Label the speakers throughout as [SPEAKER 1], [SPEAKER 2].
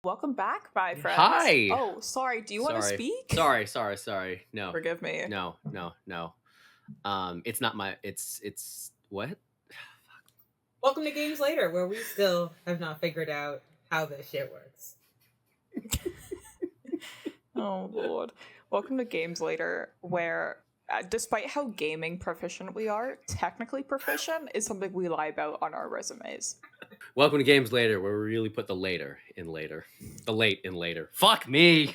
[SPEAKER 1] Welcome back, my friends.
[SPEAKER 2] Hi.
[SPEAKER 1] Oh, sorry. Do you want to speak?
[SPEAKER 2] Sorry. No.
[SPEAKER 1] Forgive me.
[SPEAKER 2] No. It's not my. It's what?
[SPEAKER 3] Welcome to Games Later, where we still have not figured out how this shit works.
[SPEAKER 1] Oh, Lord. Welcome to Games Later, where despite how gaming proficient we are, technically proficient is something we lie about on our resumes.
[SPEAKER 2] Welcome to Games Later, where we really put the later in later, the late in later. Fuck me.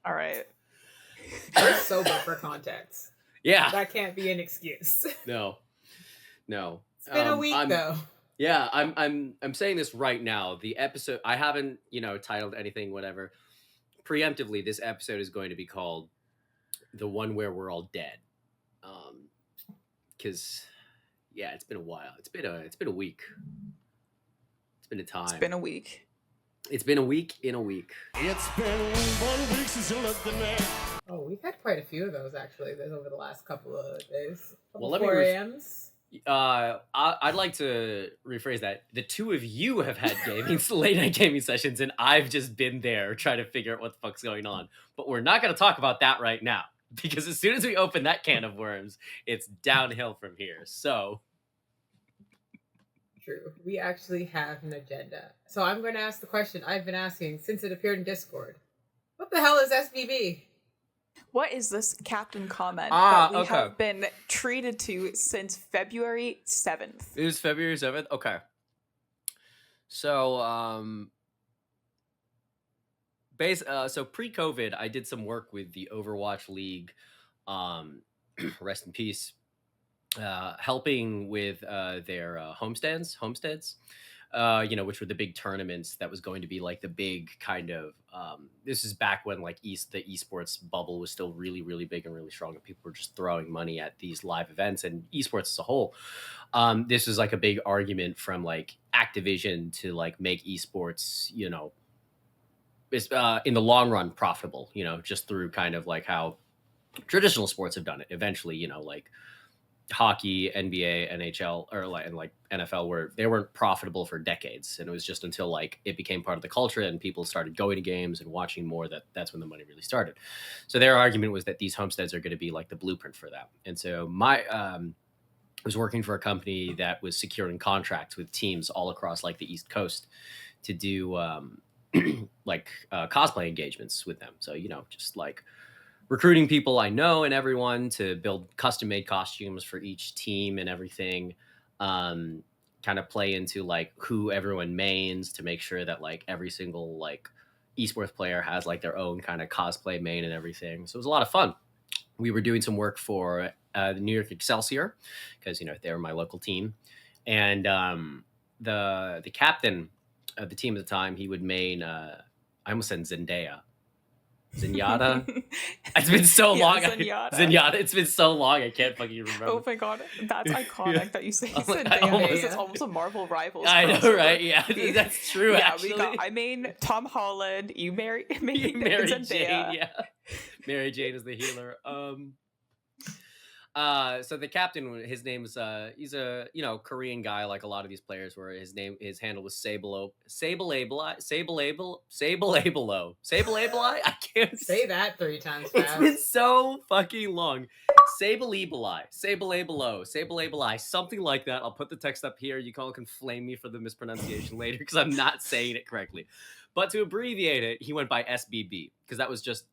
[SPEAKER 1] All right.
[SPEAKER 3] We're sober for context.
[SPEAKER 2] Yeah.
[SPEAKER 3] That can't be an excuse.
[SPEAKER 2] No.
[SPEAKER 3] It's been a week though.
[SPEAKER 2] Yeah, I'm saying this right now. The episode I haven't, titled anything, whatever. Preemptively, this episode is going to be called "The One Where We're All Dead," because it's been a while. It's been a week. It's been a time.
[SPEAKER 1] It's been a week.
[SPEAKER 2] It's been a week in a week.
[SPEAKER 4] It's been 1 week since you looked at me.
[SPEAKER 3] Oh, we've had quite a few of those actually over the last couple of days.
[SPEAKER 2] Well, let me
[SPEAKER 3] 4 a.m.s.
[SPEAKER 2] I'd like to rephrase that. The two of you have had late night gaming sessions, and I've just been there trying to figure out what the fuck's going on. But we're not going to talk about that right now, because as soon as we open that can of worms, it's downhill from here. So,
[SPEAKER 3] true. We actually have an agenda. So I'm going to ask the question I've been asking since it appeared in Discord. What the hell is SBB?
[SPEAKER 1] What is this captain comment that we have been treated to since February 7th?
[SPEAKER 2] It was February 7th? Okay. So, so pre-COVID, I did some work with the Overwatch League, rest in peace, helping with their homesteads, which were the big tournaments that was going to be like the big kind of, this is back when like the esports bubble was still really, really big and really strong, and people were just throwing money at these live events and esports as a whole. This was like a big argument from like Activision to like make esports, in the long run profitable, just through kind of like how traditional sports have done it eventually, like hockey, NBA, NHL, and NFL, where they weren't profitable for decades, and it was just until like it became part of the culture and people started going to games and watching more that's when the money really started. So their argument was that these homesteads are going to be like the blueprint for that. And so I was working for a company that was securing contracts with teams all across like the East Coast to do cosplay engagements with them. So just like recruiting people I know and everyone to build custom-made costumes for each team and everything, kind of play into like who everyone mains to make sure that like every single like esports player has like their own kind of cosplay main and everything. So it was a lot of fun. We were doing some work for the New York Excelsior because they were my local team, and the captain of the team at the time, he would main I almost said Zenyatta. It's been so long. Zenyatta. It's been so long. I can't fucking remember.
[SPEAKER 1] Oh my god, that's iconic that you say Zendaya. It's almost a Marvel Rivals.
[SPEAKER 2] I know, right? Yeah, that's true.
[SPEAKER 1] Yeah,
[SPEAKER 2] actually,
[SPEAKER 1] I mean Tom Holland. You Mary
[SPEAKER 2] Jane. Yeah, Mary Jane is the healer. So the captain, his name is he's a Korean guy, like a lot of these players, where his handle was Sable Abelo. I can't
[SPEAKER 3] say that 3 times fast.
[SPEAKER 2] It's been so fucking long. Sable Abelo, something like that. I'll put the text up here. You all can flame me for the mispronunciation later because I'm not saying it correctly. But to abbreviate it, he went by SBB because that was just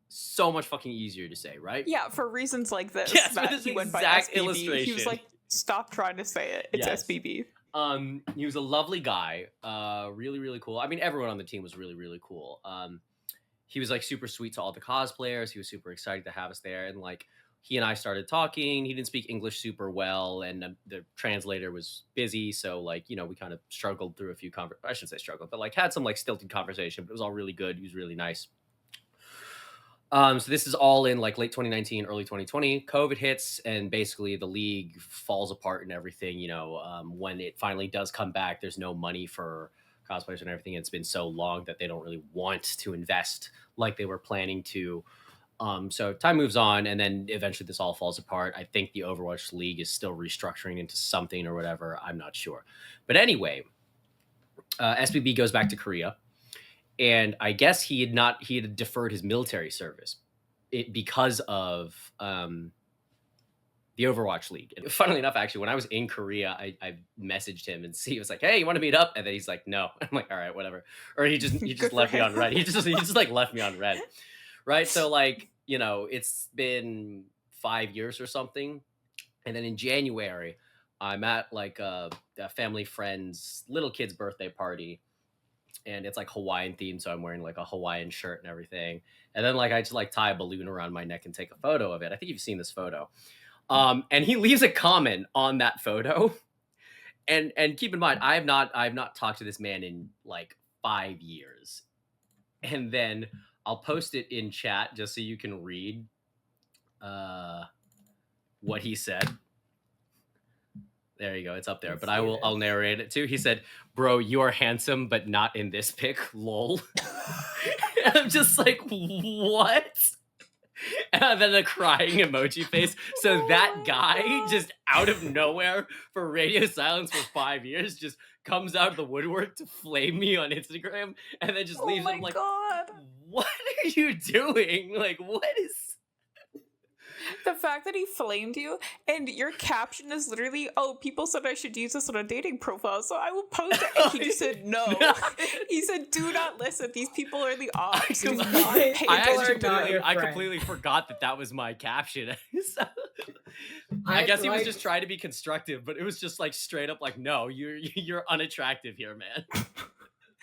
[SPEAKER 2] so much fucking easier to say, right?
[SPEAKER 1] Yeah, for reasons like this.
[SPEAKER 2] Yes,
[SPEAKER 1] that
[SPEAKER 2] this
[SPEAKER 1] he went by
[SPEAKER 2] exact
[SPEAKER 1] SBB.
[SPEAKER 2] illustration.
[SPEAKER 1] He was like, stop trying to say it. It's
[SPEAKER 2] Yes.
[SPEAKER 1] SBB.
[SPEAKER 2] He was a lovely guy. Really, really cool. I mean, everyone on the team was really, really cool. He was like super sweet to all the cosplayers. He was super excited to have us there. And like, he and I started talking. He didn't speak English super well, and the translator was busy. So like, we kind of struggled through a few I shouldn't say struggled, but like had some like stilted conversation, but it was all really good. He was really nice. So this is all in like late 2019, early 2020. COVID hits, and basically the league falls apart and everything. When it finally does come back, there's no money for cosplayers and everything. It's been so long that they don't really want to invest like they were planning to. So time moves on, and then eventually this all falls apart. I think the Overwatch League is still restructuring into something or whatever. I'm not sure. But anyway, SBB goes back to Korea. and I guess he had deferred his military service because of the Overwatch League. And funnily enough, actually, when I was in Korea, I messaged him and he was like, "Hey, you want to meet up?" And then he's like, "No." I'm like, "All right, whatever." Or he just
[SPEAKER 1] Good for
[SPEAKER 2] left me
[SPEAKER 1] him.
[SPEAKER 2] on red. He just like left me on red, right? So like, you know, it's been 5 years or something, and then in January, I'm at like a family friend's little kid's birthday party, and it's like Hawaiian themed, so I'm wearing like a Hawaiian shirt and everything. And then like I just like tie a balloon around my neck and take a photo of it. I think you've seen this photo. And he leaves a comment on that photo. And keep in mind, I have not talked to this man in like 5 years. And then I'll post it in chat just so you can read what he said. There you go, it's up there. But I'll narrate it too. He said, "Bro, you are handsome, but not in this pic. Lol." And I'm just like, what? And then a crying emoji face. So
[SPEAKER 1] Oh
[SPEAKER 2] that
[SPEAKER 1] my
[SPEAKER 2] guy,
[SPEAKER 1] God.
[SPEAKER 2] just out of nowhere for radio silence for 5 years, just comes out of the woodwork to flame me on Instagram, and then just
[SPEAKER 1] Oh
[SPEAKER 2] leaves it.
[SPEAKER 1] my
[SPEAKER 2] I'm like,
[SPEAKER 1] God.
[SPEAKER 2] what are you doing? Like, what is?
[SPEAKER 1] The fact that he flamed you and your caption is literally, "Oh, people said I should use this on a dating profile, so I will post it." And he just said no. He said, "Do not listen. These people are the ops. Do not pay attention."
[SPEAKER 2] I completely forgot that was my caption. So, I guess he was just trying to be constructive, but it was just like straight up like, "No, you're unattractive here, man."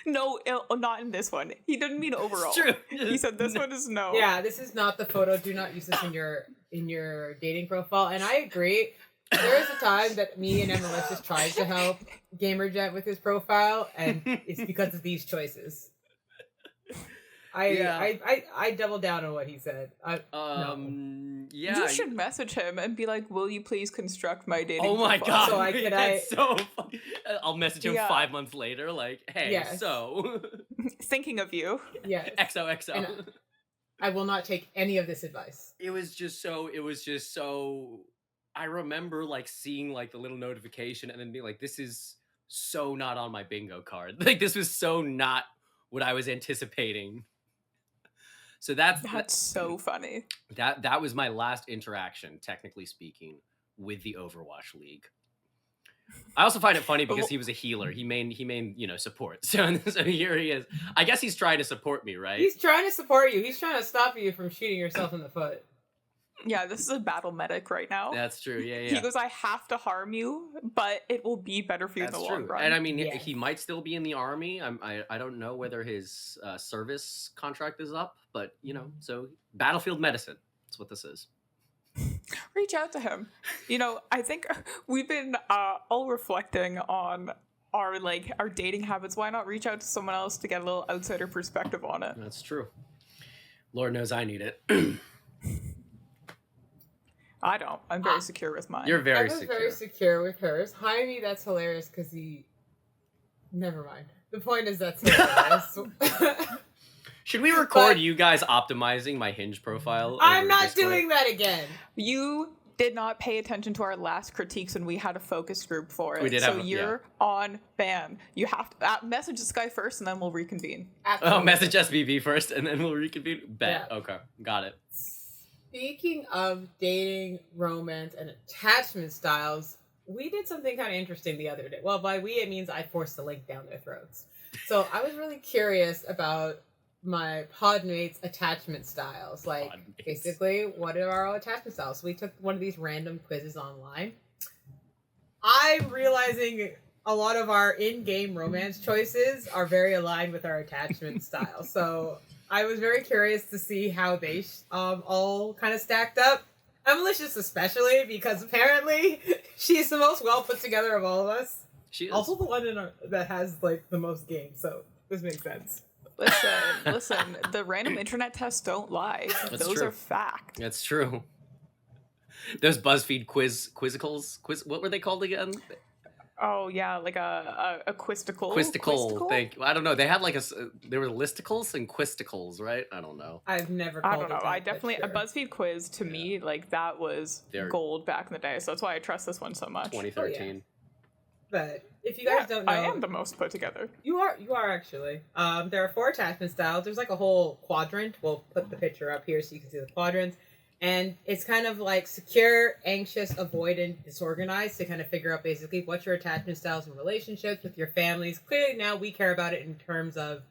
[SPEAKER 1] No, not in this one. He didn't mean overall.
[SPEAKER 2] It's true.
[SPEAKER 1] He said this one is no.
[SPEAKER 3] Yeah, this is not the photo. Do not use this in your dating profile. And I agree. There was a time that me and MLS just tried to help Gamerjet with his profile, and it's because of these choices. I double down on what he said. No.
[SPEAKER 2] Yeah.
[SPEAKER 1] You should message him and be like, "Will you please construct my dating
[SPEAKER 2] Oh my
[SPEAKER 1] profile?"
[SPEAKER 2] God.
[SPEAKER 3] So
[SPEAKER 2] That's so funny. I'll message him
[SPEAKER 1] Yeah.
[SPEAKER 2] 5 months later, like, "Hey,
[SPEAKER 3] Yes.
[SPEAKER 2] so
[SPEAKER 1] Thinking of you.
[SPEAKER 3] Yes.
[SPEAKER 2] XOXO."
[SPEAKER 3] And I will not take any of this advice.
[SPEAKER 2] It was just so I remember like seeing like the little notification and then being like, this is so not on my bingo card. Like, this was so not what I was anticipating. So
[SPEAKER 1] That's so funny.
[SPEAKER 2] that was my last interaction, technically speaking, with the Overwatch League. I also find it funny because he was a healer. He main support. So here he is. I guess he's trying to support me, right?
[SPEAKER 3] He's trying to support you. He's trying to stop you from shooting yourself in the foot.
[SPEAKER 1] Yeah, this is a battle medic right now.
[SPEAKER 2] That's true. Yeah.
[SPEAKER 1] He goes, "I have to harm you, but it will be better for you in the long run."
[SPEAKER 2] And I mean,
[SPEAKER 3] Yes.
[SPEAKER 2] he might still be in the army. I don't know whether his service contract is up, but so battlefield medicine. That's what this is.
[SPEAKER 1] Reach out to him. I think we've been all reflecting on our dating habits. Why not reach out to someone else to get a little outsider perspective on it?
[SPEAKER 2] That's true. Lord knows I need it.
[SPEAKER 1] I don't. I'm very secure with mine.
[SPEAKER 2] You're
[SPEAKER 3] I
[SPEAKER 2] very
[SPEAKER 3] was
[SPEAKER 2] secure.
[SPEAKER 3] very secure with hers. Jaime, that's hilarious because he. Never mind. The point is that's hilarious.
[SPEAKER 2] Should we record
[SPEAKER 3] But-
[SPEAKER 2] you guys optimizing my Hinge profile?
[SPEAKER 3] I'm
[SPEAKER 2] over
[SPEAKER 3] not
[SPEAKER 2] Discord?
[SPEAKER 3] doing that again.
[SPEAKER 1] You did not pay attention to our last critiques when we had a focus group for it.
[SPEAKER 2] We did
[SPEAKER 1] so
[SPEAKER 2] have
[SPEAKER 1] you're on ban. You have to message this guy first, and then we'll reconvene.
[SPEAKER 3] Absolutely.
[SPEAKER 2] Oh, message SBB first, and then we'll reconvene. Bet.
[SPEAKER 3] Yeah.
[SPEAKER 2] Okay, got it.
[SPEAKER 3] Speaking of dating, romance, and attachment styles, we did something kind of interesting the other day. Well, by we, it means I forced the link down their throats. So I was really curious about my podmates' attachment styles. Like,
[SPEAKER 2] Podmates.
[SPEAKER 3] basically, what are our attachment styles? So we took one of these random quizzes online. I'm realizing a lot of our in-game romance choices are very aligned with our attachment style. So I was very curious to see how they all kind of stacked up. Malicious especially, because apparently she's the most well put together of all of us.
[SPEAKER 2] She is.
[SPEAKER 3] Also the one that has like the most games, so this makes sense.
[SPEAKER 1] Listen, the random internet tests don't lie.
[SPEAKER 2] That's
[SPEAKER 1] Those
[SPEAKER 2] true.
[SPEAKER 1] are fact.
[SPEAKER 2] That's true. Those BuzzFeed quizzicals. What were they called again?
[SPEAKER 1] Oh yeah, like a quisticle.
[SPEAKER 2] Quisticle. Thank you. I don't know. They had like there were listicles and quisticles, right? I don't know.
[SPEAKER 3] I've never
[SPEAKER 1] I
[SPEAKER 3] called
[SPEAKER 1] don't know.
[SPEAKER 3] it that,
[SPEAKER 1] I
[SPEAKER 3] but
[SPEAKER 1] definitely
[SPEAKER 3] sure.
[SPEAKER 1] a BuzzFeed quiz to me, like that was
[SPEAKER 2] They're-
[SPEAKER 1] gold back in the day. So that's why I trust this one so much.
[SPEAKER 2] 2013.
[SPEAKER 3] But if you guys don't know,
[SPEAKER 1] I am the most put together.
[SPEAKER 3] You are actually. There are 4 attachment styles. There's like a whole quadrant. We'll put the picture up here so you can see the quadrants. And it's kind of like secure, anxious, avoidant, disorganized to kind of figure out basically what's your attachment styles and relationships with your families. Clearly now we care about it in terms of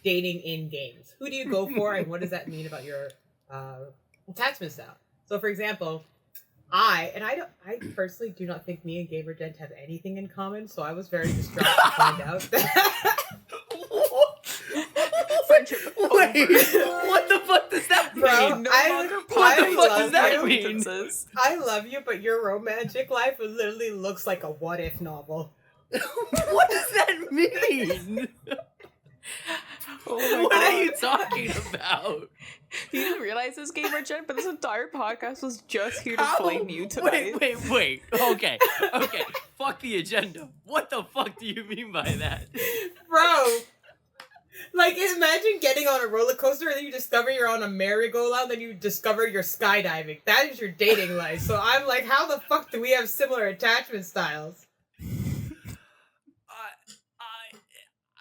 [SPEAKER 3] dating in games. Who do you go for and what does that mean about your attachment style? So for example, I personally do not think me and GamerGent have anything in common, so I was very distraught to find out that
[SPEAKER 1] Friendship over.
[SPEAKER 2] Wait, what the fuck does that mean?
[SPEAKER 3] Bro,
[SPEAKER 1] No
[SPEAKER 3] I-
[SPEAKER 1] longer
[SPEAKER 3] what
[SPEAKER 1] part
[SPEAKER 3] the
[SPEAKER 1] of
[SPEAKER 3] fuck
[SPEAKER 1] love
[SPEAKER 3] does that
[SPEAKER 2] mean?
[SPEAKER 1] acquaintances.
[SPEAKER 3] I love you, but your romantic life literally looks like a what if novel.
[SPEAKER 2] What does that mean?
[SPEAKER 1] Oh my
[SPEAKER 2] What
[SPEAKER 1] God.
[SPEAKER 2] are you talking about?
[SPEAKER 1] You didn't realize this, GamerGen, but this entire podcast was just here to
[SPEAKER 2] How?
[SPEAKER 1] flame you tonight.
[SPEAKER 2] Wait. Okay. Fuck the agenda. What the fuck do you mean by that?
[SPEAKER 3] Bro, like imagine getting on a roller coaster and then you discover you're on a merry-go-round, then you discover you're skydiving. That is your dating life. So I'm like, how the fuck do we have similar attachment styles?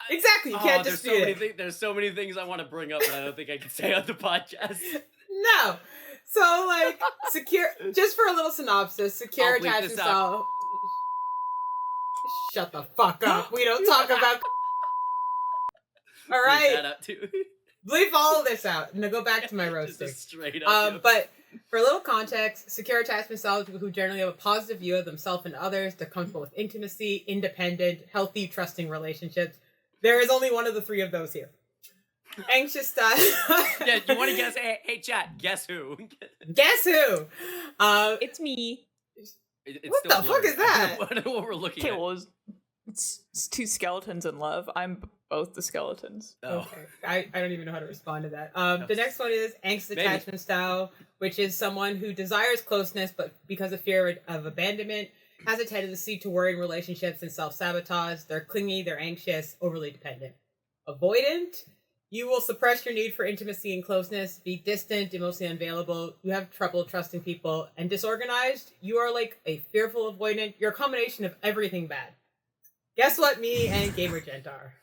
[SPEAKER 3] Exactly, you can't
[SPEAKER 2] there's
[SPEAKER 3] dispute
[SPEAKER 2] so
[SPEAKER 3] it.
[SPEAKER 2] there's so many things I want to bring up, but I don't think I can say on the podcast.
[SPEAKER 3] No. So like secure just for a little synopsis, secure
[SPEAKER 2] I'll bleep
[SPEAKER 3] attachment
[SPEAKER 2] this out.
[SPEAKER 3] style. Shut the fuck up. We don't talk about
[SPEAKER 2] Bleep
[SPEAKER 3] Alright.
[SPEAKER 2] that up too.
[SPEAKER 3] Bleep all of this out. Now go back to my roasting.
[SPEAKER 2] Just straight up.
[SPEAKER 3] But for a little context, secure attachment styles are people who generally have a positive view of themselves and others. They're comfortable with intimacy, independent, healthy, trusting relationships. There is only one of the 3 of those here. Anxious style.
[SPEAKER 2] Yeah, you want to guess? Hey, chat. Guess who?
[SPEAKER 3] Guess who?
[SPEAKER 1] It's me.
[SPEAKER 2] It's
[SPEAKER 3] What
[SPEAKER 2] still
[SPEAKER 3] the fuck
[SPEAKER 2] blurry.
[SPEAKER 3] is that?
[SPEAKER 2] I don't know what we're looking
[SPEAKER 1] Okay,
[SPEAKER 2] at.
[SPEAKER 1] well, it's 2 skeletons in love. I'm both the skeletons.
[SPEAKER 2] Oh.
[SPEAKER 3] Okay. I don't even know how to respond to that. The next one is anxious
[SPEAKER 2] Maybe.
[SPEAKER 3] attachment style, which is someone who desires closeness, but because of fear of abandonment, has a tendency to worry in relationships and self-sabotage. They're clingy, they're anxious, overly dependent. Avoidant, you will suppress your need for intimacy and closeness, be distant, emotionally unavailable, you have trouble trusting people, and disorganized, you are like a fearful avoidant. You're a combination of everything bad. Guess what me and GamerGent are?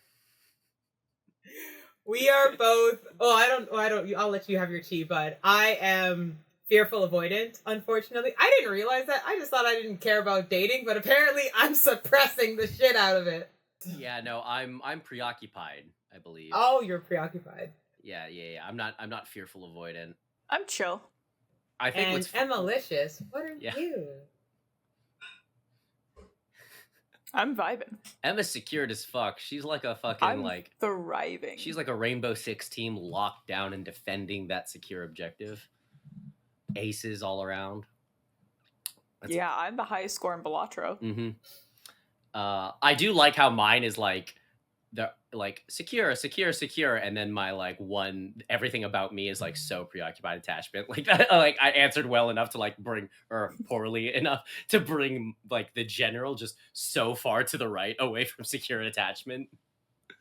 [SPEAKER 3] We are both, I'll let you have your tea, but I am fearful avoidant, unfortunately. I didn't realize that. I just thought I didn't care about dating, but apparently I'm suppressing the shit out of it.
[SPEAKER 2] Yeah, no, I'm preoccupied, I believe.
[SPEAKER 3] Oh, you're preoccupied.
[SPEAKER 2] Yeah. I'm not fearful avoidant.
[SPEAKER 1] I'm chill.
[SPEAKER 2] I think
[SPEAKER 3] And
[SPEAKER 2] what's
[SPEAKER 3] Emmalicious, what are
[SPEAKER 2] Yeah.
[SPEAKER 3] you?
[SPEAKER 1] I'm vibing.
[SPEAKER 2] Emma's secured as fuck. She's like a fucking
[SPEAKER 1] I'm
[SPEAKER 2] like
[SPEAKER 1] thriving.
[SPEAKER 2] she's like a Rainbow Six team locked down and defending that secure objective. Aces all around.
[SPEAKER 1] Yeah, I'm the highest score in Balatro.
[SPEAKER 2] Mm-hmm. I do like how mine is like the like secure, and then my like everything about me is like so preoccupied attachment. Like that, like I answered well enough to like bring or poorly enough to bring like the general just so far to the right away from secure attachment. I'm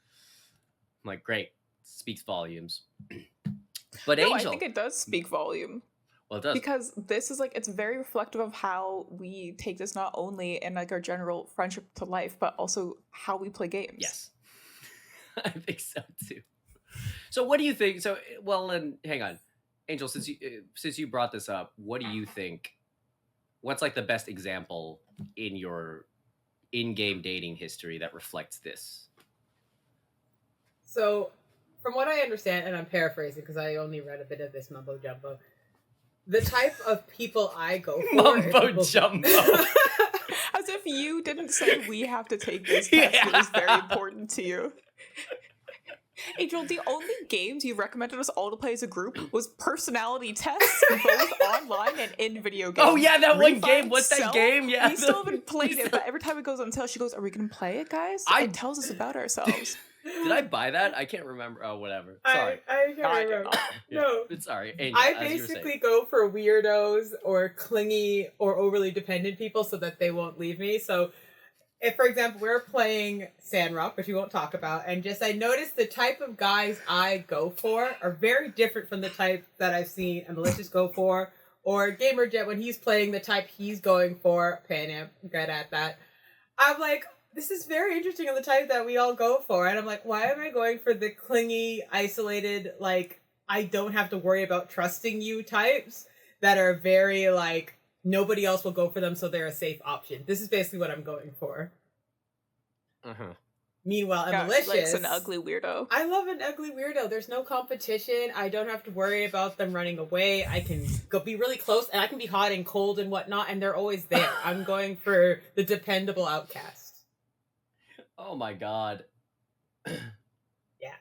[SPEAKER 2] like, great, speaks volumes. But
[SPEAKER 1] No,
[SPEAKER 2] Angel,
[SPEAKER 1] I think it does speak volume.
[SPEAKER 2] well, it does.
[SPEAKER 1] Because this is like, it's very reflective of how we take this not only in like our general friendship to life, but also how we play games.
[SPEAKER 2] Yes. I think so too. So what do you think? So, well, and hang on. Angel, since you brought this up, what do you think? What's like the best example in your in-game dating history that reflects this?
[SPEAKER 3] So, from what I understand, and I'm paraphrasing because I only read a bit of this mumbo jumbo, the type of people I go for are
[SPEAKER 2] Mumbo
[SPEAKER 3] people-
[SPEAKER 2] jumbo.
[SPEAKER 1] As if you didn't say we have to take this test. It was very important to you. Angel, the only games you recommended us all to play as a group was personality tests, both online and in video games.
[SPEAKER 2] Oh yeah, that one
[SPEAKER 1] Refine
[SPEAKER 2] game. What's that
[SPEAKER 1] Self,
[SPEAKER 2] game? Yeah,
[SPEAKER 1] we still haven't played it, but every time it goes on sale, she goes, "Are we gonna play it, guys?" It tells us about ourselves.
[SPEAKER 2] Did I buy that? I can't remember. Oh, whatever. Sorry.
[SPEAKER 3] I can't
[SPEAKER 1] I did
[SPEAKER 3] remember.
[SPEAKER 1] not.
[SPEAKER 3] No.
[SPEAKER 2] It's sorry. Angel,
[SPEAKER 3] I
[SPEAKER 2] as you were saying.
[SPEAKER 3] basically go for weirdos or clingy or overly dependent people so that they won't leave me. So, if, for example, we're playing Sandrock, which we won't talk about, and just I noticed the type of guys I go for are very different from the type that I've seen Malicious go for, or GamerJet when he's playing the type he's going for. Pan Am, good at that. I'm like, this is very interesting on the type that we all go for. And I'm like, why am I going for the clingy, isolated, like, I don't have to worry about trusting you types that are very, like, nobody else will go for them, so they're a safe option. This is basically what I'm going for.
[SPEAKER 2] Uh-huh.
[SPEAKER 3] Meanwhile, I'm
[SPEAKER 1] Gosh,
[SPEAKER 3] malicious.
[SPEAKER 1] likes an ugly weirdo.
[SPEAKER 3] I love an ugly weirdo. There's no competition. I don't have to worry about them running away. I can go be really close, and I can be hot and cold and whatnot, and they're always there. I'm going for the dependable outcast.
[SPEAKER 2] Oh my god.
[SPEAKER 3] Yeah.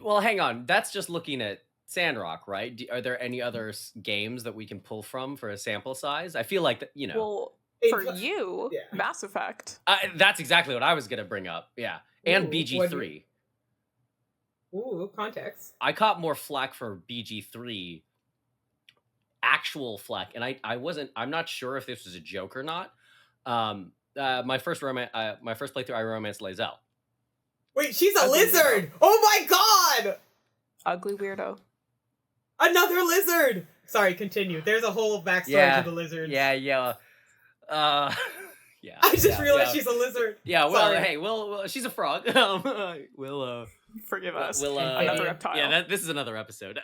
[SPEAKER 2] Well, hang on. That's just looking at Sandrock, right? Are there any other games that we can pull from for a sample size? I feel like,
[SPEAKER 1] Well, for you,
[SPEAKER 3] yeah.
[SPEAKER 1] Mass Effect.
[SPEAKER 2] that's exactly what I was going to bring up. Yeah. And
[SPEAKER 3] Ooh,
[SPEAKER 2] BG3.
[SPEAKER 3] Ooh, context.
[SPEAKER 2] I caught more flack for BG3, actual flack, and I'm not sure if this was a joke or not. My first playthrough, I romanced Lae'zel.
[SPEAKER 3] Wait, she's a
[SPEAKER 1] Ugly
[SPEAKER 3] lizard! Oh my god!
[SPEAKER 1] Ugly weirdo.
[SPEAKER 3] Another lizard! Sorry, continue. There's a whole backstory to the lizards.
[SPEAKER 2] Yeah. Yeah.
[SPEAKER 3] I just realized she's a lizard.
[SPEAKER 2] Yeah, well,
[SPEAKER 3] Sorry.
[SPEAKER 2] hey, well, she's a frog. We'll
[SPEAKER 1] Forgive us.
[SPEAKER 2] we'll
[SPEAKER 1] Another reptile.
[SPEAKER 2] Yeah, this is another episode.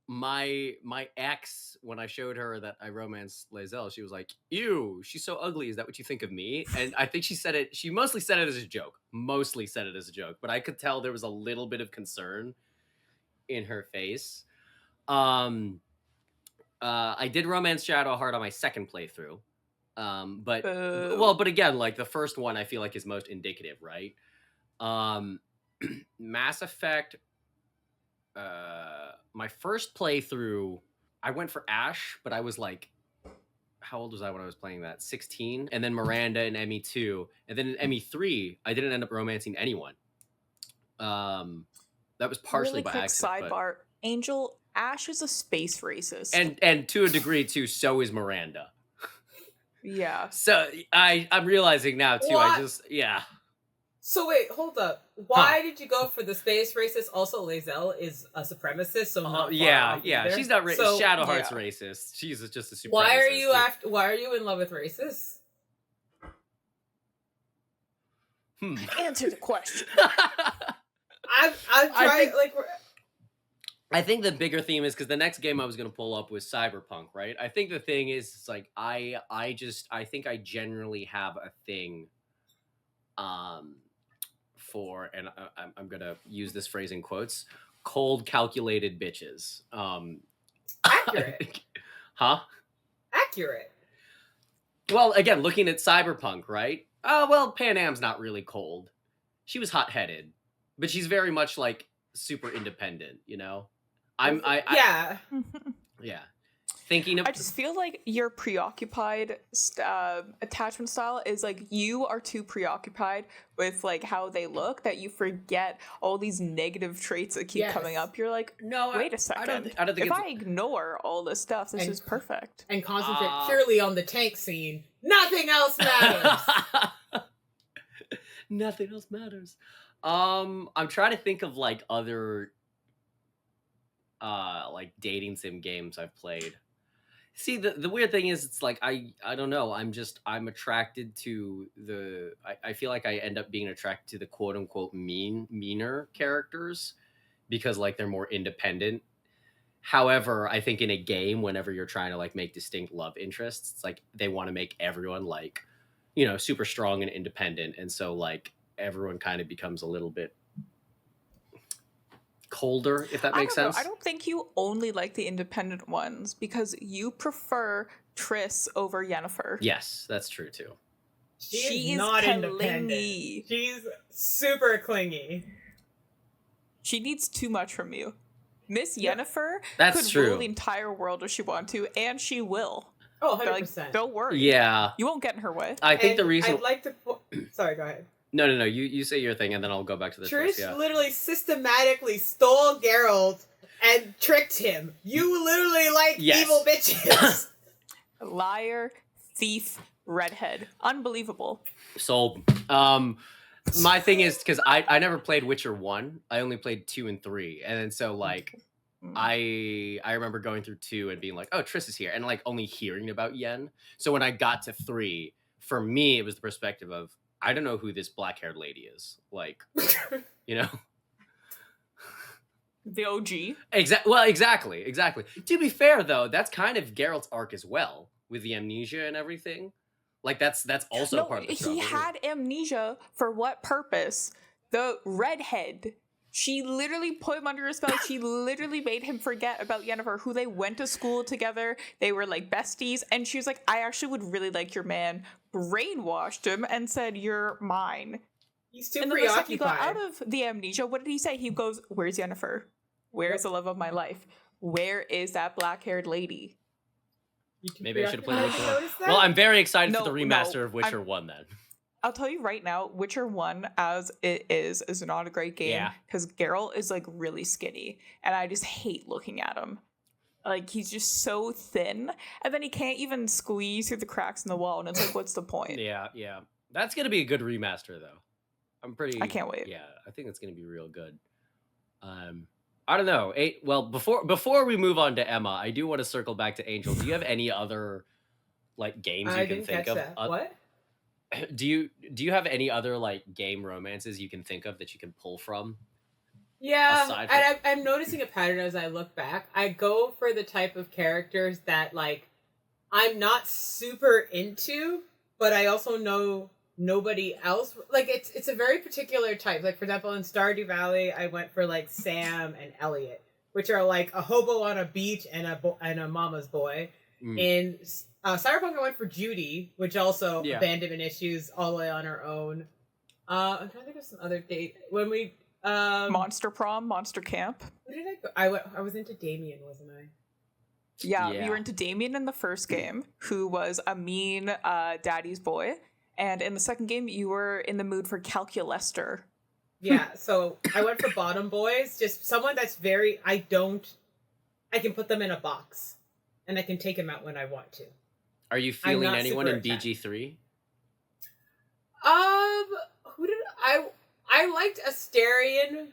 [SPEAKER 2] My ex, when I showed her that I romanced Lae'zel, she was like, "Ew, she's so ugly. Is that what you think of me?" And I think she mostly said it as a joke. But I could tell there was a little bit of concern in her face. I did romance Shadowheart on my second playthrough. But again, like the first one I feel like is most indicative, right? Mass Effect, my first playthrough, I went for Ash, but I was like, how old was I when I was playing that? 16. And then Miranda in ME2. And then in ME3, I didn't end up romancing anyone. That was partially
[SPEAKER 1] really
[SPEAKER 2] by
[SPEAKER 1] quick
[SPEAKER 2] accident.
[SPEAKER 1] sidebar. Angel, Ash is a space racist.
[SPEAKER 2] And to a degree too, so is Miranda.
[SPEAKER 1] Yeah.
[SPEAKER 2] So I'm realizing now too.
[SPEAKER 3] What?
[SPEAKER 2] Yeah.
[SPEAKER 3] So wait, hold up. Why did you go for the space racist? Also, Lae'zel is a supremacist, so not far off either.
[SPEAKER 2] She's not
[SPEAKER 3] So,
[SPEAKER 2] Shadowheart's
[SPEAKER 1] yeah.
[SPEAKER 2] racist. She's just a supremacist.
[SPEAKER 3] Why are you in love with racists?
[SPEAKER 1] Answer the question.
[SPEAKER 3] I'm trying
[SPEAKER 2] I think the bigger theme is because the next game I was going to pull up was Cyberpunk, right? I think the thing is, it's like I think I generally have a thing, for, and I'm gonna use this phrase in quotes, cold, calculated bitches.
[SPEAKER 3] accurate.
[SPEAKER 2] Huh?
[SPEAKER 3] Accurate.
[SPEAKER 2] Well, again, looking at Cyberpunk, right? Oh, well, Pan Am's not really cold. She was hot-headed, but she's very much like super independent, you know?
[SPEAKER 3] Yeah.
[SPEAKER 2] Yeah. Thinking of
[SPEAKER 1] I just feel like your preoccupied attachment style is like you are too preoccupied with like how they look that you forget all these negative traits that keep coming up. You're like,
[SPEAKER 2] no,
[SPEAKER 1] wait a second.
[SPEAKER 2] I don't think
[SPEAKER 1] if I ignore all this stuff, this is perfect.
[SPEAKER 3] And concentrate purely on the tank scene, nothing else matters.
[SPEAKER 2] Nothing else matters. I'm trying to think of like other like dating sim games I've played. See, the weird thing is, it's like I don't know. I'm attracted to I feel like I end up being attracted to the quote unquote meaner characters because like they're more independent. However, I think in a game, whenever you're trying to like make distinct love interests, it's like they want to make everyone like, you know, super strong and independent, and so like everyone kind of becomes a little bit colder, if that makes sense.
[SPEAKER 1] I don't think you only like the independent ones because you prefer Triss over Yennefer.
[SPEAKER 2] Yes, that's true too.
[SPEAKER 3] She's not independent. She's super clingy.
[SPEAKER 1] She needs too much from you. Miss Yennefer
[SPEAKER 2] That's
[SPEAKER 1] could
[SPEAKER 2] true.
[SPEAKER 1] rule the entire world if she wanted to, and she will.
[SPEAKER 3] Oh, 100%.
[SPEAKER 1] Like, don't worry.
[SPEAKER 2] Yeah.
[SPEAKER 1] You won't get in her way.
[SPEAKER 2] I think the reason...
[SPEAKER 3] I'd like to... Sorry, go ahead.
[SPEAKER 2] No. You say your thing, and then I'll go back to the
[SPEAKER 3] Trish
[SPEAKER 2] yeah.
[SPEAKER 3] literally systematically stole Geralt and tricked him. You literally like evil bitches.
[SPEAKER 1] Liar, thief, redhead. Unbelievable.
[SPEAKER 2] Sold. My thing is, because I never played Witcher 1. I only played 2 and 3. And then so, like, I remember going through 2 and being like, oh, Triss is here, and like only hearing about Yen. So when I got to 3, for me it was the perspective of I don't know who this black-haired lady is. Like, you know.
[SPEAKER 1] The OG.
[SPEAKER 2] Exactly. To be fair, though, that's kind of Geralt's arc as well, with the amnesia and everything. Like, that's also part of the struggle.
[SPEAKER 1] He had amnesia for what purpose? The redhead. She literally put him under a spell. She literally made him forget about Yennefer, who they went to school together. They were like besties. And she was like, I actually would really like your man. Brainwashed him and said, you're mine.
[SPEAKER 3] He's too
[SPEAKER 1] and
[SPEAKER 3] preoccupied.
[SPEAKER 1] And then he got out of the amnesia. What did he say? He goes, where's Yennefer? Where's the love of my life? Where is that black-haired lady?
[SPEAKER 2] Maybe I should have played Witcher 1. Well, I'm very excited for the remaster of Witcher 1 then.
[SPEAKER 1] I'll tell you right now, Witcher 1 as it is not a great game because Geralt is like really skinny and I just hate looking at him. Like he's just so thin and then he can't even squeeze through the cracks in the wall and it's like, what's the point?
[SPEAKER 2] Yeah. That's going to be a good remaster though. I can't wait. Yeah, I think it's going to be real good. I don't know. Well, before we move on to Emma, I do want to circle back to Angel. Do you have any other like games you can think of?
[SPEAKER 3] That. What?
[SPEAKER 2] Do you have any other like game romances you can think of that you can pull from?
[SPEAKER 3] Yeah, and I'm noticing a pattern as I look back. I go for the type of characters that like I'm not super into, but I also know nobody else. Like it's a very particular type. Like for example, in Stardew Valley, I went for like Sam and Elliot, which are like a hobo on a beach and a mama's boy. In Cyberpunk, I went for Judy, which also abandonment issues all the way on her own. I'm trying to think of some other date when we
[SPEAKER 1] Monster Prom, Monster Camp.
[SPEAKER 3] Where did I go? I was into Damien, wasn't I?
[SPEAKER 1] Yeah, you were into Damien in the first game, who was a mean daddy's boy. And in the second game, you were in the mood for Calculester.
[SPEAKER 3] Yeah, so I went for bottom boys. Just someone that's very... I can put them in a box. And I can take them out when I want to.
[SPEAKER 2] Are you feeling anyone in DG3?
[SPEAKER 3] Who did... I liked Asterion,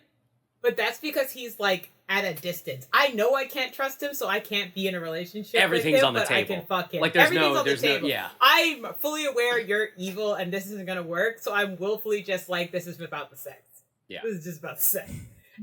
[SPEAKER 3] but that's because he's, like, at a distance. I know I can't trust him, so I can't be in a relationship
[SPEAKER 2] Everything's
[SPEAKER 3] with him,
[SPEAKER 2] on the
[SPEAKER 3] but
[SPEAKER 2] table.
[SPEAKER 3] I can fuck him.
[SPEAKER 2] Like, there's no, yeah.
[SPEAKER 3] I'm fully aware you're evil and this isn't gonna work, so I'm willfully just like, this is about the sex.
[SPEAKER 2] Yeah.
[SPEAKER 3] This is just about the sex.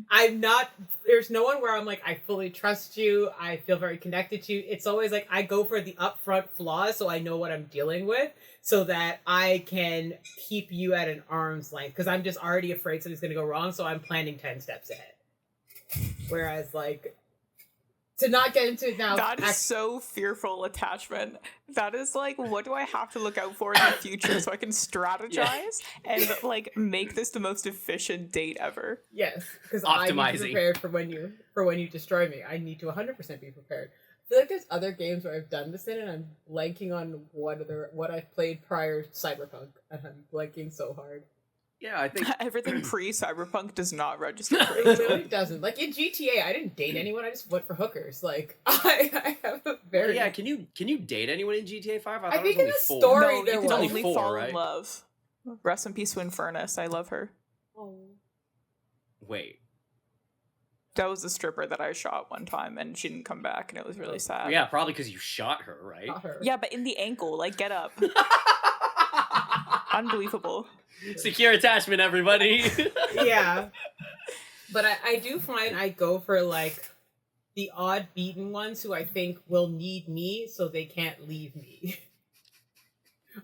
[SPEAKER 3] I'm not, there's no one where I'm like, I fully trust you, I feel very connected to you. It's always like, I go for the upfront flaws so I know what I'm dealing with, so that I can keep you at an arm's length, because I'm just already afraid something's gonna go wrong, so I'm planning 10 steps ahead. Whereas, like, to not get into it now...
[SPEAKER 1] That is so fearful attachment. That is like, what do I have to look out for in the future so I can strategize and, like, make this the most efficient date ever?
[SPEAKER 3] Yes, because I need to be prepared for when you destroy me. I need to 100% be prepared. I feel like there's other games where I've done this in, and I'm blanking on what I've played prior to Cyberpunk, and I'm blanking so hard.
[SPEAKER 2] Yeah, I think
[SPEAKER 1] everything pre-Cyberpunk does not register for
[SPEAKER 3] Angel. It really doesn't. Like in GTA, I didn't date anyone. I just went for hookers. Like I have a very
[SPEAKER 2] Can you date anyone in GTA 5?
[SPEAKER 3] I think in the story
[SPEAKER 1] no,
[SPEAKER 3] there
[SPEAKER 1] you
[SPEAKER 3] was
[SPEAKER 1] can
[SPEAKER 2] only
[SPEAKER 1] only
[SPEAKER 2] 4,
[SPEAKER 1] fall
[SPEAKER 2] right?
[SPEAKER 1] in love. Rest in peace to Infernus. I love her.
[SPEAKER 3] Oh.
[SPEAKER 2] Wait.
[SPEAKER 1] That was the stripper that I shot one time, and she didn't come back, and it was really sad.
[SPEAKER 2] Yeah, probably because you shot her, right?
[SPEAKER 3] Shot her.
[SPEAKER 1] Yeah, but in the ankle, like, get up. Unbelievable.
[SPEAKER 2] Secure attachment, everybody.
[SPEAKER 3] Yeah. But I do find I go for, like, the odd beaten ones who I think will need me so they can't leave me.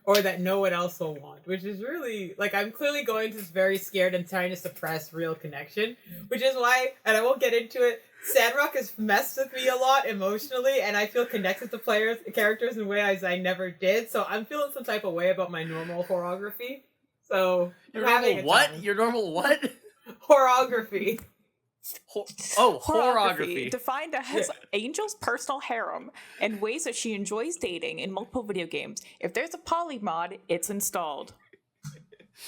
[SPEAKER 3] Or that no one else will want. Which is really, like, I'm clearly going to this very scared and trying to suppress real connection. Which is why, and I won't get into it, Sandrock has messed with me a lot emotionally, and I feel connected to characters in ways I never did. So I'm feeling some type of way about my normal horography. So
[SPEAKER 2] Your normal what? Your normal what?
[SPEAKER 3] Horography.
[SPEAKER 2] Horography.
[SPEAKER 1] Defined as Angel's personal harem and ways that she enjoys dating in multiple video games. If there's a poly mod, it's installed.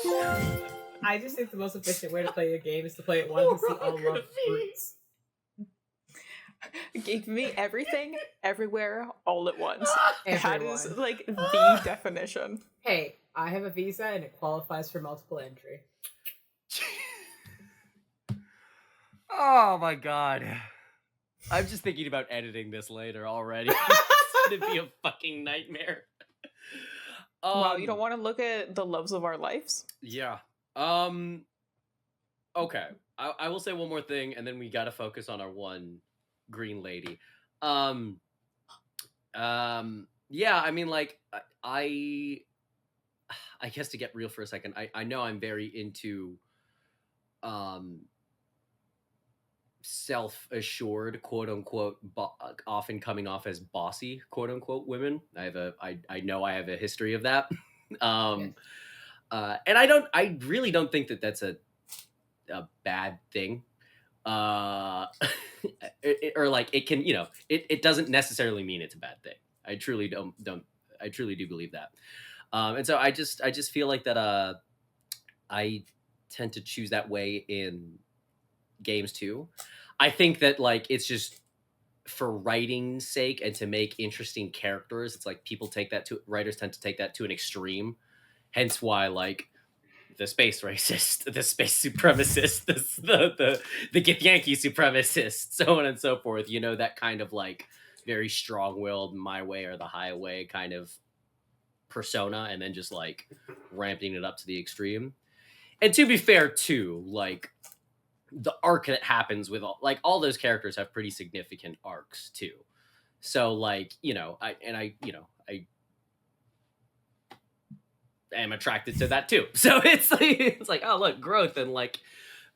[SPEAKER 3] I just think the most efficient way to play a game is to play it once and see all love fruits.
[SPEAKER 1] Give me everything, everywhere, all at once.
[SPEAKER 3] Everyone.
[SPEAKER 1] That is like the definition.
[SPEAKER 3] Hey, I have a visa and it qualifies for multiple entry.
[SPEAKER 2] Oh my god. I'm just thinking about editing this later already. It's gonna be a fucking nightmare.
[SPEAKER 1] Wow, you don't want to look at the loves of our lives?
[SPEAKER 2] Yeah. Okay. I will say one more thing, and then we gotta focus on our one green lady. Yeah, I mean, like, I guess to get real for a second, I know I'm very into self-assured, quote unquote, often coming off as bossy, quote unquote, women. I know I have a history of that.
[SPEAKER 3] Yes.
[SPEAKER 2] And I really don't think that that's a bad thing. Or like it can, it doesn't necessarily mean it's a bad thing. I truly do believe that. And so I just feel like that I tend to choose that way in games too. I think that like it's just for writing's sake and to make interesting characters. It's like writers tend to take that to an extreme. Hence why like the space racist, the space supremacist, the Githyanki supremacist, so on and so forth. That kind of like very strong-willed, my way or the highway kind of persona, and then just like ramping it up to the extreme. And to be fair too, like the arc that happens with all those characters have pretty significant arcs too. So like, I am attracted to that too. So it's like, oh look, growth and like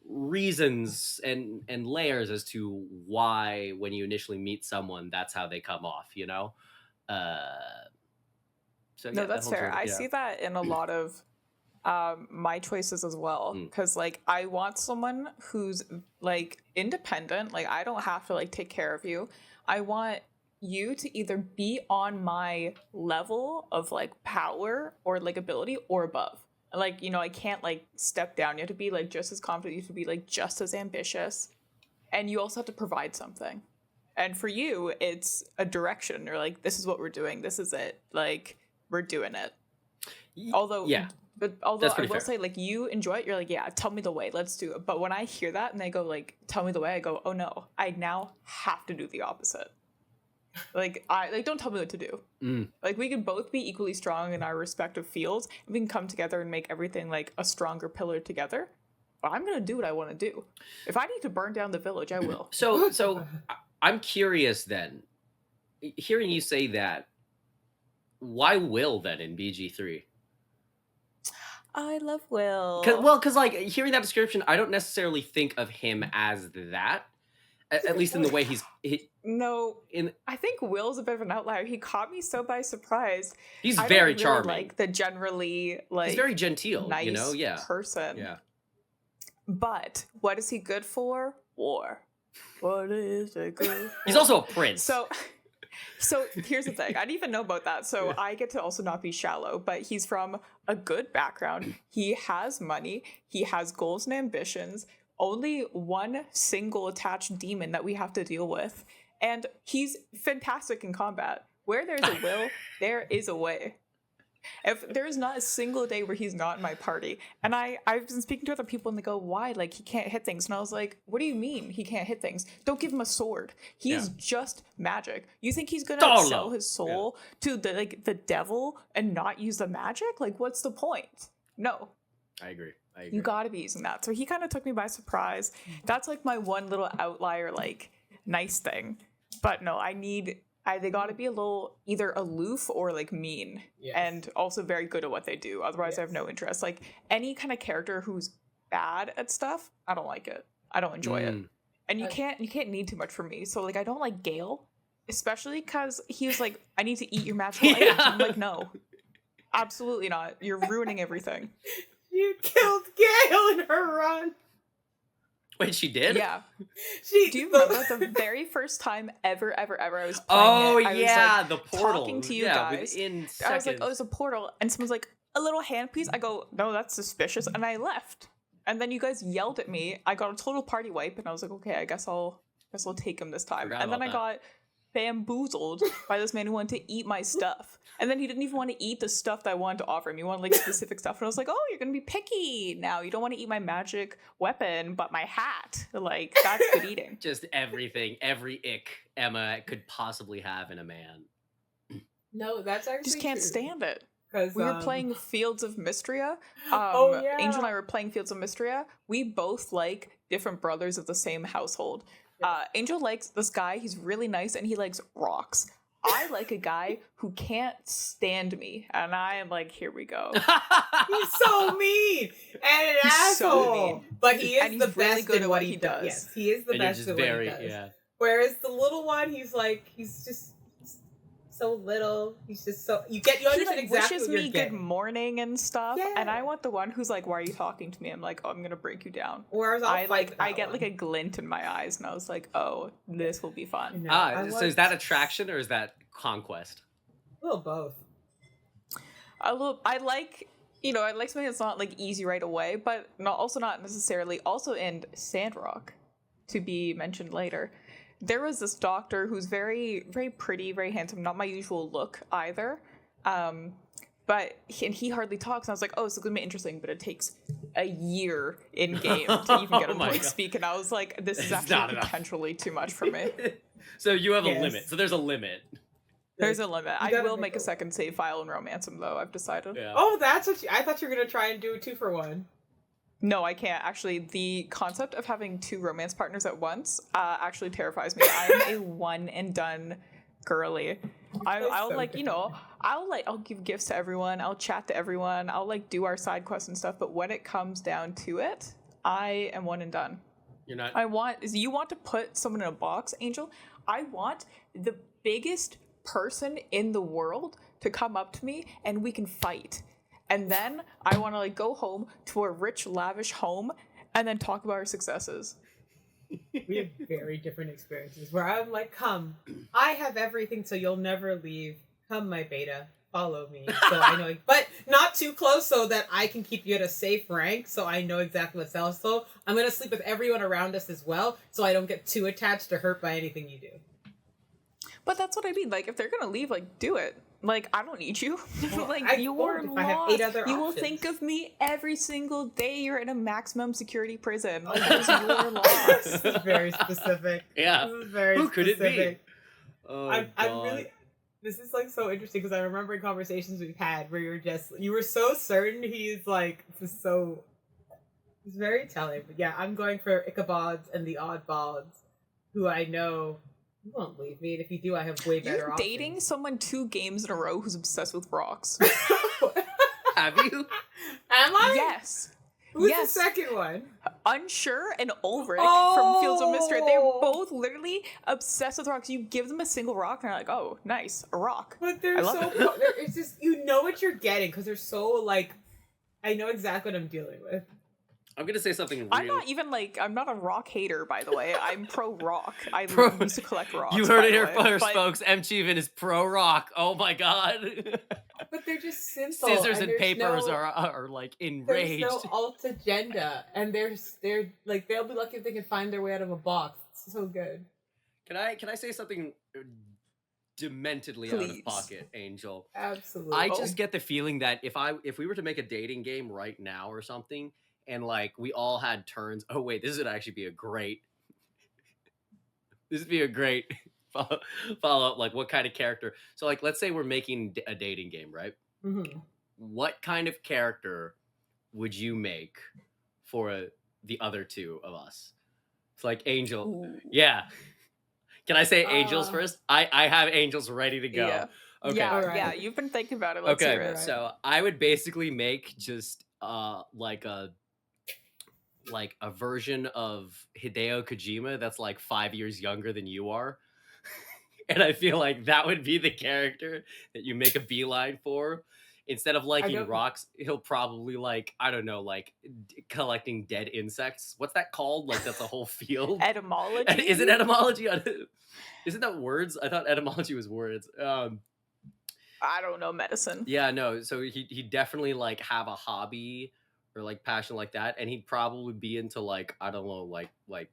[SPEAKER 2] reasons and layers as to why when you initially meet someone, that's how they come off, So
[SPEAKER 1] No,
[SPEAKER 2] yeah,
[SPEAKER 1] that's fair. I see that in a lot of my choices as well, because like I want someone who's like independent. Like I don't have to like take care of you. I want you to either be on my level of like power or like ability or above. Like, I can't like step down. You have to be like just as confident. You have to be like just as ambitious, and you also have to provide something. And for you, it's a direction. You're like, this is what we're doing. This is it. Like, we're doing it. Although I will
[SPEAKER 2] fair.
[SPEAKER 1] say, like, you enjoy it. You're like, yeah, tell me the way. Let's do it. But when I hear that and they go, like, tell me the way, I go, oh no, I now have to do the opposite. Like, don't tell me what to do. Like, we can both be equally strong in our respective fields. We can come together and make everything like a stronger pillar together. But I'm gonna do what I want to do. If I need to burn down the village, I will.
[SPEAKER 2] So I'm curious then. Hearing you say that, why Will then in BG3?
[SPEAKER 1] I love Will.
[SPEAKER 2] Because like hearing that description, I don't necessarily think of him as that. At least in the way
[SPEAKER 1] I think Will's a bit of an outlier. He caught me so by surprise.
[SPEAKER 2] He's very charming.
[SPEAKER 1] Like the generally like
[SPEAKER 2] he's very genteel,
[SPEAKER 1] nice
[SPEAKER 2] yeah,
[SPEAKER 1] person.
[SPEAKER 2] Yeah.
[SPEAKER 1] But what is he good for? War. What is it good for?
[SPEAKER 2] He's also a prince.
[SPEAKER 1] So here's the thing. I didn't even know about that. So I get to also not be shallow, but he's from a good background. He has money. He has goals and ambitions. Only one single attached demon that we have to deal with. And he's fantastic in combat. Where there's a will, there is a way. If there's not a single day where he's not in my party. And I've been speaking to other people and they go, why? Like, he can't hit things. And I was like, what do you mean he can't hit things? Don't give him a sword. He's just magic. You think he's gonna sell his soul to the devil and not use the magic? Like, what's the point? No.
[SPEAKER 2] I agree.
[SPEAKER 1] You gotta be using that. So he kind of took me by surprise. That's like my one little outlier, like, nice thing. But no, they gotta be a little either aloof or like mean. Yes. And also very good at what they do. Otherwise I have no interest. Like any kind of character who's bad at stuff, I don't like it. I don't enjoy it. And you can't need too much from me. So like I don't like Gale, especially because he was like, I need to eat your magical items. I'm like, no. Absolutely not. You're ruining everything.
[SPEAKER 3] You killed Gale in her run.
[SPEAKER 2] Wait, she did?
[SPEAKER 1] Yeah. Do you remember the very first time ever I was playing it?
[SPEAKER 2] I was,
[SPEAKER 1] the portal. Talking to you guys.
[SPEAKER 2] Within seconds.
[SPEAKER 1] I was like, oh, it's a portal. And someone's like, a little hand, please? I go, no, that's suspicious. And I left. And then you guys yelled at me. I got a total party wipe. And I was like, okay, I guess I'll take him this time. And then I got bamboozled by this man who wanted to eat my stuff. And then he didn't even want to eat the stuff that I wanted to offer him. He wanted like specific stuff. And I was like, oh, you're going to be picky now. You don't want to eat my magic weapon, but my hat. Like, that's good eating.
[SPEAKER 2] Just everything, every ick Emma could possibly have in a man.
[SPEAKER 3] No, that's actually
[SPEAKER 1] Just can't
[SPEAKER 3] true.
[SPEAKER 1] stand it.
[SPEAKER 3] 'Cause,
[SPEAKER 1] We were playing Fields of Mystria.
[SPEAKER 3] Oh, yeah.
[SPEAKER 1] Angel and I were playing Fields of Mystria. We both like different brothers of the same household. Angel likes this guy. He's really nice, and he likes rocks. I like a guy who can't stand me, and I am like, here we go.
[SPEAKER 3] He's so mean and an
[SPEAKER 1] He's so
[SPEAKER 3] asshole.
[SPEAKER 1] mean.
[SPEAKER 3] But he is
[SPEAKER 1] And he's
[SPEAKER 3] the
[SPEAKER 1] really
[SPEAKER 3] best
[SPEAKER 1] good
[SPEAKER 3] in
[SPEAKER 1] at
[SPEAKER 3] what
[SPEAKER 1] what
[SPEAKER 3] he
[SPEAKER 1] he
[SPEAKER 3] does.
[SPEAKER 1] does.
[SPEAKER 3] Yes, he is the
[SPEAKER 2] And you're
[SPEAKER 3] best
[SPEAKER 2] just
[SPEAKER 3] at
[SPEAKER 2] very,
[SPEAKER 3] what he does.
[SPEAKER 2] yeah.
[SPEAKER 3] Whereas the little one, he's just so little. He's just so you
[SPEAKER 1] He
[SPEAKER 3] understand
[SPEAKER 1] like
[SPEAKER 3] exactly
[SPEAKER 1] wishes
[SPEAKER 3] what you're
[SPEAKER 1] me good
[SPEAKER 3] getting.
[SPEAKER 1] morning and stuff,
[SPEAKER 3] Yeah.
[SPEAKER 1] and I want the one who's like, "Why are you talking to me?" I'm like, "Oh, I'm gonna break you down."
[SPEAKER 3] Whereas I'll fight with
[SPEAKER 1] I
[SPEAKER 3] that
[SPEAKER 1] get
[SPEAKER 3] one.
[SPEAKER 1] like a glint in my eyes, and I was like, "Oh, this will be fun."
[SPEAKER 3] No, I
[SPEAKER 2] So
[SPEAKER 3] want
[SPEAKER 2] is that attraction or is that conquest?
[SPEAKER 3] a little both.
[SPEAKER 1] I like, I like something that's not like easy right away, but also not necessarily. Also in Sandrock, to be mentioned later, there was this doctor who's very, very pretty, very handsome. Not my usual look either, but he hardly talks. And I was like, oh, this is gonna be interesting, but it takes a year in game to even get him
[SPEAKER 2] Oh
[SPEAKER 1] to
[SPEAKER 2] my
[SPEAKER 1] like
[SPEAKER 2] God.
[SPEAKER 1] speak. And I was like, this is
[SPEAKER 2] It's not
[SPEAKER 1] actually
[SPEAKER 2] enough.
[SPEAKER 1] potentially too much for me.
[SPEAKER 2] So you have a
[SPEAKER 3] Yes.
[SPEAKER 2] limit. So there's a limit.
[SPEAKER 1] There's a limit. I
[SPEAKER 3] gotta
[SPEAKER 1] will
[SPEAKER 3] make
[SPEAKER 1] make a
[SPEAKER 3] a-
[SPEAKER 1] second save file and romance him though. I've decided.
[SPEAKER 2] Yeah.
[SPEAKER 3] Oh, that's what I thought you were gonna try and do a 2-for-1.
[SPEAKER 1] No, I can't. Actually, the concept of having two romance partners at once actually terrifies me. I am a one and done girly. I'll
[SPEAKER 3] so
[SPEAKER 1] like,
[SPEAKER 3] good.
[SPEAKER 1] I'll give gifts to everyone. I'll chat to everyone. I'll like do our side quests and stuff. But when it comes down to it, I am one and done.
[SPEAKER 2] You're not.
[SPEAKER 1] You want to put someone in a box, Angel? I want the biggest person in the world to come up to me and we can fight. And then I want to like go home to a rich, lavish home and then talk about our successes.
[SPEAKER 3] We have very different experiences where I'm like, come, I have everything so you'll never leave. Come, my beta, follow me. So I know, but not too close so that I can keep you at a safe rank so I know exactly what's else. So I'm going to sleep with everyone around us as well so I don't get too attached or hurt by anything you do.
[SPEAKER 1] But that's what I mean. Like, if they're gonna leave, like, do it. Like, I don't need you.
[SPEAKER 3] Well,
[SPEAKER 1] like,
[SPEAKER 3] I
[SPEAKER 1] you
[SPEAKER 3] won't
[SPEAKER 1] are
[SPEAKER 3] if I have 8
[SPEAKER 1] lost.
[SPEAKER 3] other
[SPEAKER 1] You will
[SPEAKER 3] options.
[SPEAKER 1] think of me every single day. You're in a maximum security prison. Like, it's your loss.
[SPEAKER 3] This is very specific.
[SPEAKER 2] Yeah.
[SPEAKER 3] This is very
[SPEAKER 2] Who could it be?
[SPEAKER 3] specific.
[SPEAKER 2] Oh,
[SPEAKER 3] I'm
[SPEAKER 2] God.
[SPEAKER 3] really. This is like so interesting because I remember in conversations we've had where you were so certain he's like just so. It's very telling, but yeah, I'm going for Ichabods and the Oddballs, who I know you won't leave me, and if you do, I have way better
[SPEAKER 1] You're
[SPEAKER 3] options.
[SPEAKER 1] dating someone 2 games in a row who's obsessed with rocks.
[SPEAKER 2] Have you?
[SPEAKER 3] Am I?
[SPEAKER 1] Yes.
[SPEAKER 3] Who's
[SPEAKER 1] yes.
[SPEAKER 3] the second one?
[SPEAKER 1] Unsure and Ulrich
[SPEAKER 3] Oh!
[SPEAKER 1] from Fields of Mystery. They're both literally obsessed with rocks. You give them a single rock and they're like, oh, nice, a rock.
[SPEAKER 3] But they're
[SPEAKER 1] I love
[SPEAKER 3] so.
[SPEAKER 1] it.
[SPEAKER 3] It's just you know what you're getting because they're so like. I know exactly what I'm dealing with.
[SPEAKER 2] I'm gonna say something real.
[SPEAKER 1] I'm not a rock hater, by the way. I'm pro rock. I
[SPEAKER 2] Pro-
[SPEAKER 1] used to collect rocks.
[SPEAKER 2] You heard
[SPEAKER 1] by
[SPEAKER 2] it
[SPEAKER 1] the
[SPEAKER 2] here
[SPEAKER 1] way.
[SPEAKER 2] first,
[SPEAKER 1] But
[SPEAKER 2] folks. M. Cheevan is pro rock. Oh my God.
[SPEAKER 3] But they're just simple.
[SPEAKER 2] Scissors and
[SPEAKER 3] there's
[SPEAKER 2] papers
[SPEAKER 3] no-
[SPEAKER 2] are like
[SPEAKER 3] There's
[SPEAKER 2] enraged.
[SPEAKER 3] no alt agenda, and they're like they'll be lucky if they can find their way out of a box. It's so good.
[SPEAKER 2] Can I say something dementedly out of
[SPEAKER 1] Please.
[SPEAKER 2] pocket, Angel?
[SPEAKER 3] Absolutely.
[SPEAKER 2] I just get the feeling that if we were to make a dating game right now or something, and like we all had turns. Oh wait, this would actually be a great. This would be a great follow up. Like, what kind of character? So, like, let's say we're making a dating game, right?
[SPEAKER 3] Mhm.
[SPEAKER 2] What kind of character would you make for the other two of us? It's like Angel.
[SPEAKER 1] Ooh.
[SPEAKER 2] Yeah. Can I say angels first? I have angels ready to go.
[SPEAKER 1] Yeah.
[SPEAKER 2] Okay.
[SPEAKER 1] Yeah,
[SPEAKER 3] Alright.
[SPEAKER 1] yeah, you've been thinking about it. Let's
[SPEAKER 2] Okay,
[SPEAKER 1] hear it.
[SPEAKER 3] Alright.
[SPEAKER 2] so I would basically make just like a version of Hideo Kojima that's like 5 years younger than you are. And I feel like that would be the character that you make a beeline for. Instead of liking
[SPEAKER 3] don't-
[SPEAKER 2] rocks, he'll probably like, I don't know, like collecting dead insects. What's that called? Like that's a whole field.
[SPEAKER 1] Etymology?
[SPEAKER 2] Is it etymology? Isn't that words? I thought etymology was words.
[SPEAKER 1] I don't know medicine.
[SPEAKER 2] Yeah, no. So he definitely like have a hobby or like passion like that, and he'd probably be into like I don't know like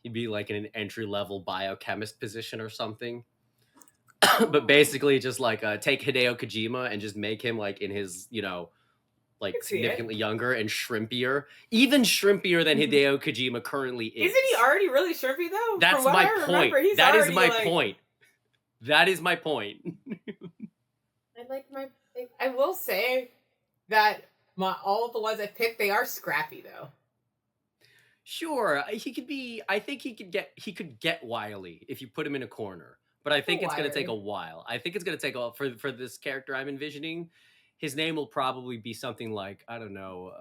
[SPEAKER 2] He'd be like in an entry-level biochemist position or something. But basically just like take Hideo Kojima and just make him like in his, like
[SPEAKER 3] can see it.
[SPEAKER 2] significantly younger and shrimpier. Even shrimpier than Hideo Kojima currently is.
[SPEAKER 3] Isn't he already really shrimpy though?
[SPEAKER 2] That's
[SPEAKER 3] From what
[SPEAKER 2] my
[SPEAKER 3] I
[SPEAKER 2] point.
[SPEAKER 3] remember, he's
[SPEAKER 2] That is
[SPEAKER 3] already,
[SPEAKER 2] my
[SPEAKER 3] like,
[SPEAKER 2] point. That is my point.
[SPEAKER 3] I will say that all of the ones I picked, they are scrappy though.
[SPEAKER 2] Sure, he could be. I think he could get wily if you put him in a corner. But I think it's going to take a while. I think it's going to take a for this character I'm envisioning. His name will probably be something like, I don't know,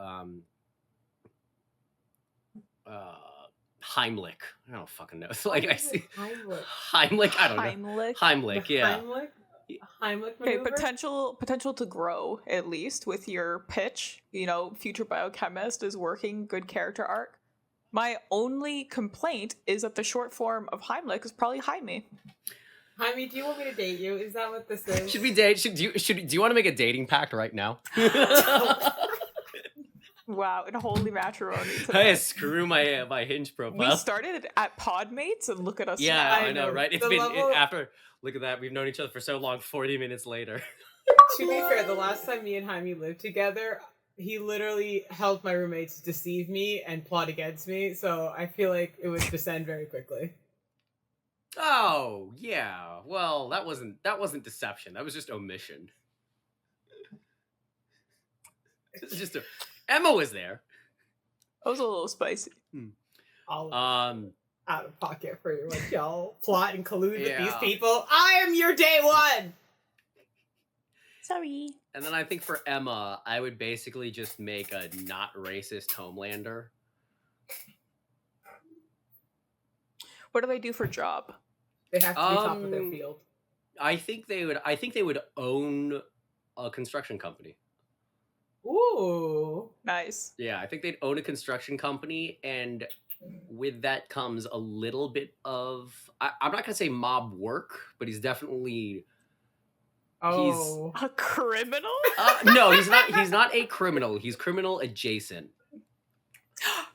[SPEAKER 2] Heimlich. I don't fucking know. It's like I see Heimlich. I don't know. Heimlich, yeah.
[SPEAKER 3] Heimlich
[SPEAKER 1] Okay,
[SPEAKER 3] maneuver?
[SPEAKER 1] potential to grow at least with your pitch. Future biochemist is working, good character arc. My only complaint is that the short form of Heimlich is probably Jaime.
[SPEAKER 3] Jaime, do you want me to date you? Is that what this is?
[SPEAKER 2] Should we date? Do you want to make a dating pact right now?
[SPEAKER 1] Wow, in holy matrimony.
[SPEAKER 2] Hey, screw my Hinge profile.
[SPEAKER 1] We started at Podmates, and look at us
[SPEAKER 2] Yeah,
[SPEAKER 1] now.
[SPEAKER 2] I know, right? It's
[SPEAKER 3] The
[SPEAKER 2] been
[SPEAKER 3] level-
[SPEAKER 2] after. Look at that. We've known each other for so long. 40 minutes later.
[SPEAKER 3] To be fair, the last time me and Jaime lived together, he literally helped my roommates deceive me and plot against me, so I feel like it would descend very quickly.
[SPEAKER 2] Oh yeah. Well, that wasn't deception. That was just omission. It's just Emma was there.
[SPEAKER 1] That was a little spicy.
[SPEAKER 3] All
[SPEAKER 2] Um.
[SPEAKER 3] out of pocket for you, like y'all plot and collude with these
[SPEAKER 2] Yeah.
[SPEAKER 3] people. I am your day one.
[SPEAKER 1] Sorry.
[SPEAKER 2] And then I think for Emma, I would basically just make a not racist Homelander.
[SPEAKER 1] What do they do for job?
[SPEAKER 3] They have to be top of their field.
[SPEAKER 2] I think they would own a construction company.
[SPEAKER 3] Ooh.
[SPEAKER 1] Nice.
[SPEAKER 2] Yeah, I think they'd own a construction company, and with that comes a little bit of I'm not gonna say mob work, but he's definitely
[SPEAKER 3] Oh.
[SPEAKER 1] A criminal?
[SPEAKER 2] no, he's not a criminal. He's criminal adjacent.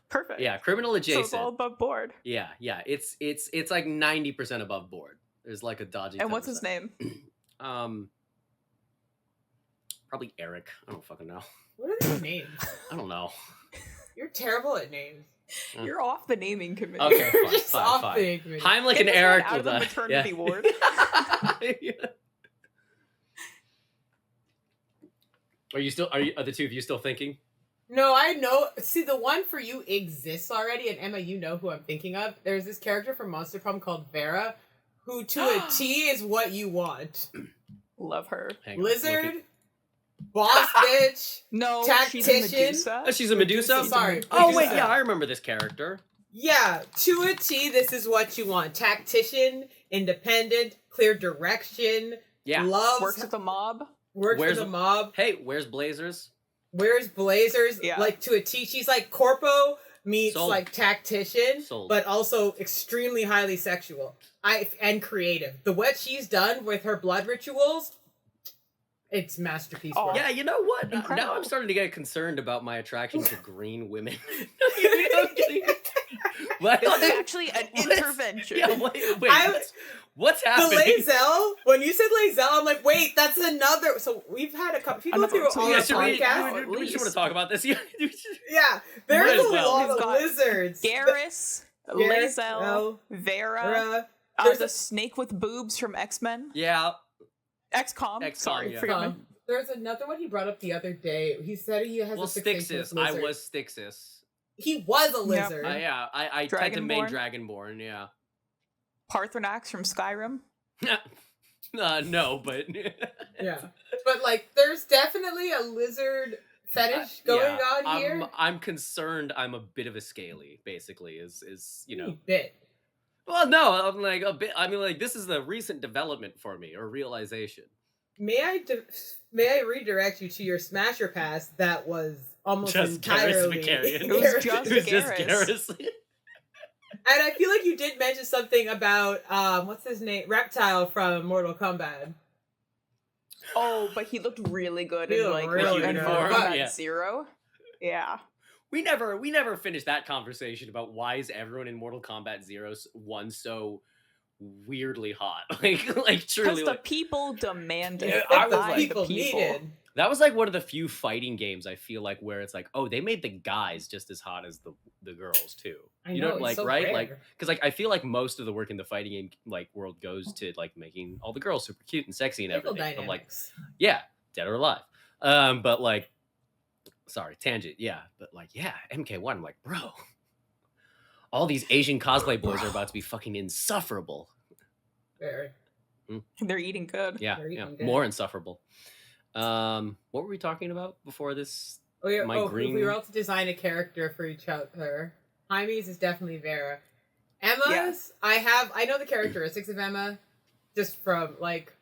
[SPEAKER 1] Perfect.
[SPEAKER 2] Yeah, criminal
[SPEAKER 1] So
[SPEAKER 2] adjacent.
[SPEAKER 1] it's all above board.
[SPEAKER 2] Yeah. It's like 90% above board. There's like a dodgy.
[SPEAKER 1] And what's his
[SPEAKER 2] 10%.
[SPEAKER 1] name?
[SPEAKER 2] Probably Eric. I don't fucking know.
[SPEAKER 3] What are these names?
[SPEAKER 2] I don't know.
[SPEAKER 3] You're terrible at names.
[SPEAKER 1] You're off the naming committee.
[SPEAKER 2] Okay,
[SPEAKER 3] You're
[SPEAKER 2] fine,
[SPEAKER 3] just
[SPEAKER 2] fine,
[SPEAKER 3] off
[SPEAKER 2] fine.
[SPEAKER 3] the committee.
[SPEAKER 2] Heimlich
[SPEAKER 1] Get
[SPEAKER 2] and
[SPEAKER 1] this
[SPEAKER 2] Eric
[SPEAKER 1] man out of the
[SPEAKER 2] will
[SPEAKER 1] maternity ward.
[SPEAKER 2] Are the two of you still thinking?
[SPEAKER 3] No, I know. See, the one for you exists already, and Emma, you know who I'm thinking of. There's this character from Monster Prom called Vera, who to a T is what you want.
[SPEAKER 1] Love her.
[SPEAKER 2] Hang on,
[SPEAKER 3] Lizard,
[SPEAKER 2] looking-
[SPEAKER 3] boss bitch.
[SPEAKER 1] No, she's a
[SPEAKER 3] Tactician.
[SPEAKER 1] Medusa.
[SPEAKER 2] Oh, she's a Medusa?
[SPEAKER 3] Sorry.
[SPEAKER 2] Oh wait,
[SPEAKER 3] Medusa.
[SPEAKER 2] yeah, I remember this character.
[SPEAKER 3] Yeah, to a T, this is what you want. Tactician, independent, clear direction,
[SPEAKER 2] Yeah.
[SPEAKER 3] loves,
[SPEAKER 1] Works with the mob.
[SPEAKER 3] works
[SPEAKER 2] Where's-
[SPEAKER 3] for the mob,
[SPEAKER 2] Hey, where's Blazers?
[SPEAKER 3] wears blazers,
[SPEAKER 1] Yeah.
[SPEAKER 3] like to a T. She's like corpo meets
[SPEAKER 2] Sold.
[SPEAKER 3] like tactician,
[SPEAKER 2] Sold.
[SPEAKER 3] but also extremely highly sexual. And creative. What she's done with her blood rituals, it's masterpiece
[SPEAKER 1] Oh.
[SPEAKER 3] work.
[SPEAKER 2] Yeah, you know what? Now
[SPEAKER 1] Incredible.
[SPEAKER 2] I'm starting to get concerned about my attraction to green women. What?
[SPEAKER 1] It's actually an intervention.
[SPEAKER 2] Yeah, wait,
[SPEAKER 3] I-
[SPEAKER 2] what's
[SPEAKER 3] The
[SPEAKER 2] happening?
[SPEAKER 3] Lazelle, when you said Lazelle, I'm like, wait, that's another. So we've had a couple. If you go
[SPEAKER 1] Another
[SPEAKER 3] through
[SPEAKER 1] one. So
[SPEAKER 3] all
[SPEAKER 2] Yeah,
[SPEAKER 3] our
[SPEAKER 2] should we,
[SPEAKER 3] podcasts,
[SPEAKER 2] we just want to talk about this. Yeah,
[SPEAKER 3] yeah,
[SPEAKER 2] Might
[SPEAKER 3] there's
[SPEAKER 2] as
[SPEAKER 3] a
[SPEAKER 2] well.
[SPEAKER 3] lot
[SPEAKER 1] We've
[SPEAKER 3] of
[SPEAKER 1] got
[SPEAKER 3] lizards.
[SPEAKER 1] Garrus,
[SPEAKER 3] Garrus,
[SPEAKER 1] Lazelle, Vera,
[SPEAKER 3] Vera,
[SPEAKER 1] the
[SPEAKER 3] there's
[SPEAKER 1] snake with boobs from X-Men.
[SPEAKER 2] yeah.
[SPEAKER 1] XCOM.
[SPEAKER 2] XCOM,
[SPEAKER 1] Sorry,
[SPEAKER 2] yeah.
[SPEAKER 1] forgive me.
[SPEAKER 3] There's another one he brought up the other day. He said he has
[SPEAKER 2] Well,
[SPEAKER 3] a fixation with
[SPEAKER 2] Styxis. I
[SPEAKER 3] lizards.
[SPEAKER 2] was Styxis.
[SPEAKER 3] He was a lizard.
[SPEAKER 2] Yeah, I tried to make
[SPEAKER 1] Dragonborn?
[SPEAKER 2] Dragonborn. Yeah.
[SPEAKER 1] Parthenax from Skyrim.
[SPEAKER 2] No, but
[SPEAKER 3] Yeah, but like, there's definitely a lizard fetish going
[SPEAKER 2] yeah,
[SPEAKER 3] on here.
[SPEAKER 2] I'm concerned. I'm a bit of a scaly. Basically, is you know.
[SPEAKER 3] Bit.
[SPEAKER 2] Well, no, I'm like a bit. I mean, like this is the recent development for me or realization.
[SPEAKER 3] May I redirect you to your Smasher Pass that was almost
[SPEAKER 2] Just Garrus
[SPEAKER 3] entirely
[SPEAKER 2] Vakarian.
[SPEAKER 1] It was just
[SPEAKER 2] It was just
[SPEAKER 1] Garrus.
[SPEAKER 2] Garrus.
[SPEAKER 3] And I feel like you did mention something about what's his name, Reptile from Mortal Kombat.
[SPEAKER 1] Oh, but he looked really good
[SPEAKER 3] He
[SPEAKER 1] in
[SPEAKER 3] looked
[SPEAKER 1] like
[SPEAKER 3] really
[SPEAKER 1] in
[SPEAKER 2] good.
[SPEAKER 1] Mortal
[SPEAKER 2] Form,
[SPEAKER 1] Kombat
[SPEAKER 2] yeah.
[SPEAKER 1] 0. Yeah.
[SPEAKER 2] We never finished that conversation about why is everyone in Mortal Kombat 1 so weirdly hot. like
[SPEAKER 1] Because
[SPEAKER 2] truly
[SPEAKER 1] the
[SPEAKER 2] like,
[SPEAKER 1] people demanded.
[SPEAKER 2] Yeah,
[SPEAKER 1] it
[SPEAKER 2] I was
[SPEAKER 1] by
[SPEAKER 2] like-
[SPEAKER 1] the
[SPEAKER 3] people needed.
[SPEAKER 2] that was like one of the few fighting games I feel like where it's like, oh, they made the guys just as hot as the girls too.
[SPEAKER 3] I
[SPEAKER 2] You
[SPEAKER 3] know,
[SPEAKER 2] know,
[SPEAKER 3] it's
[SPEAKER 2] like
[SPEAKER 3] so
[SPEAKER 2] right?
[SPEAKER 3] rare.
[SPEAKER 2] Like because like I feel like most of the work in the fighting game like world goes to like making all the girls super cute and sexy and
[SPEAKER 3] Physical
[SPEAKER 2] everything. I'm like,
[SPEAKER 3] dynamics.
[SPEAKER 2] yeah, dead or alive. But like, sorry, tangent. Yeah, but like, yeah, MK1. I'm like, bro, all these Asian cosplay boys are about to be fucking insufferable.
[SPEAKER 3] Very.
[SPEAKER 1] They're eating good.
[SPEAKER 2] Yeah,
[SPEAKER 3] They're
[SPEAKER 2] yeah,
[SPEAKER 3] eating good.
[SPEAKER 2] more insufferable. What were we talking about before this?
[SPEAKER 3] We
[SPEAKER 2] My
[SPEAKER 3] if we
[SPEAKER 2] green-
[SPEAKER 3] were all to design a character for each other, Jaime's is definitely Vera. Emma's, I know the characteristics of Emma, just from like,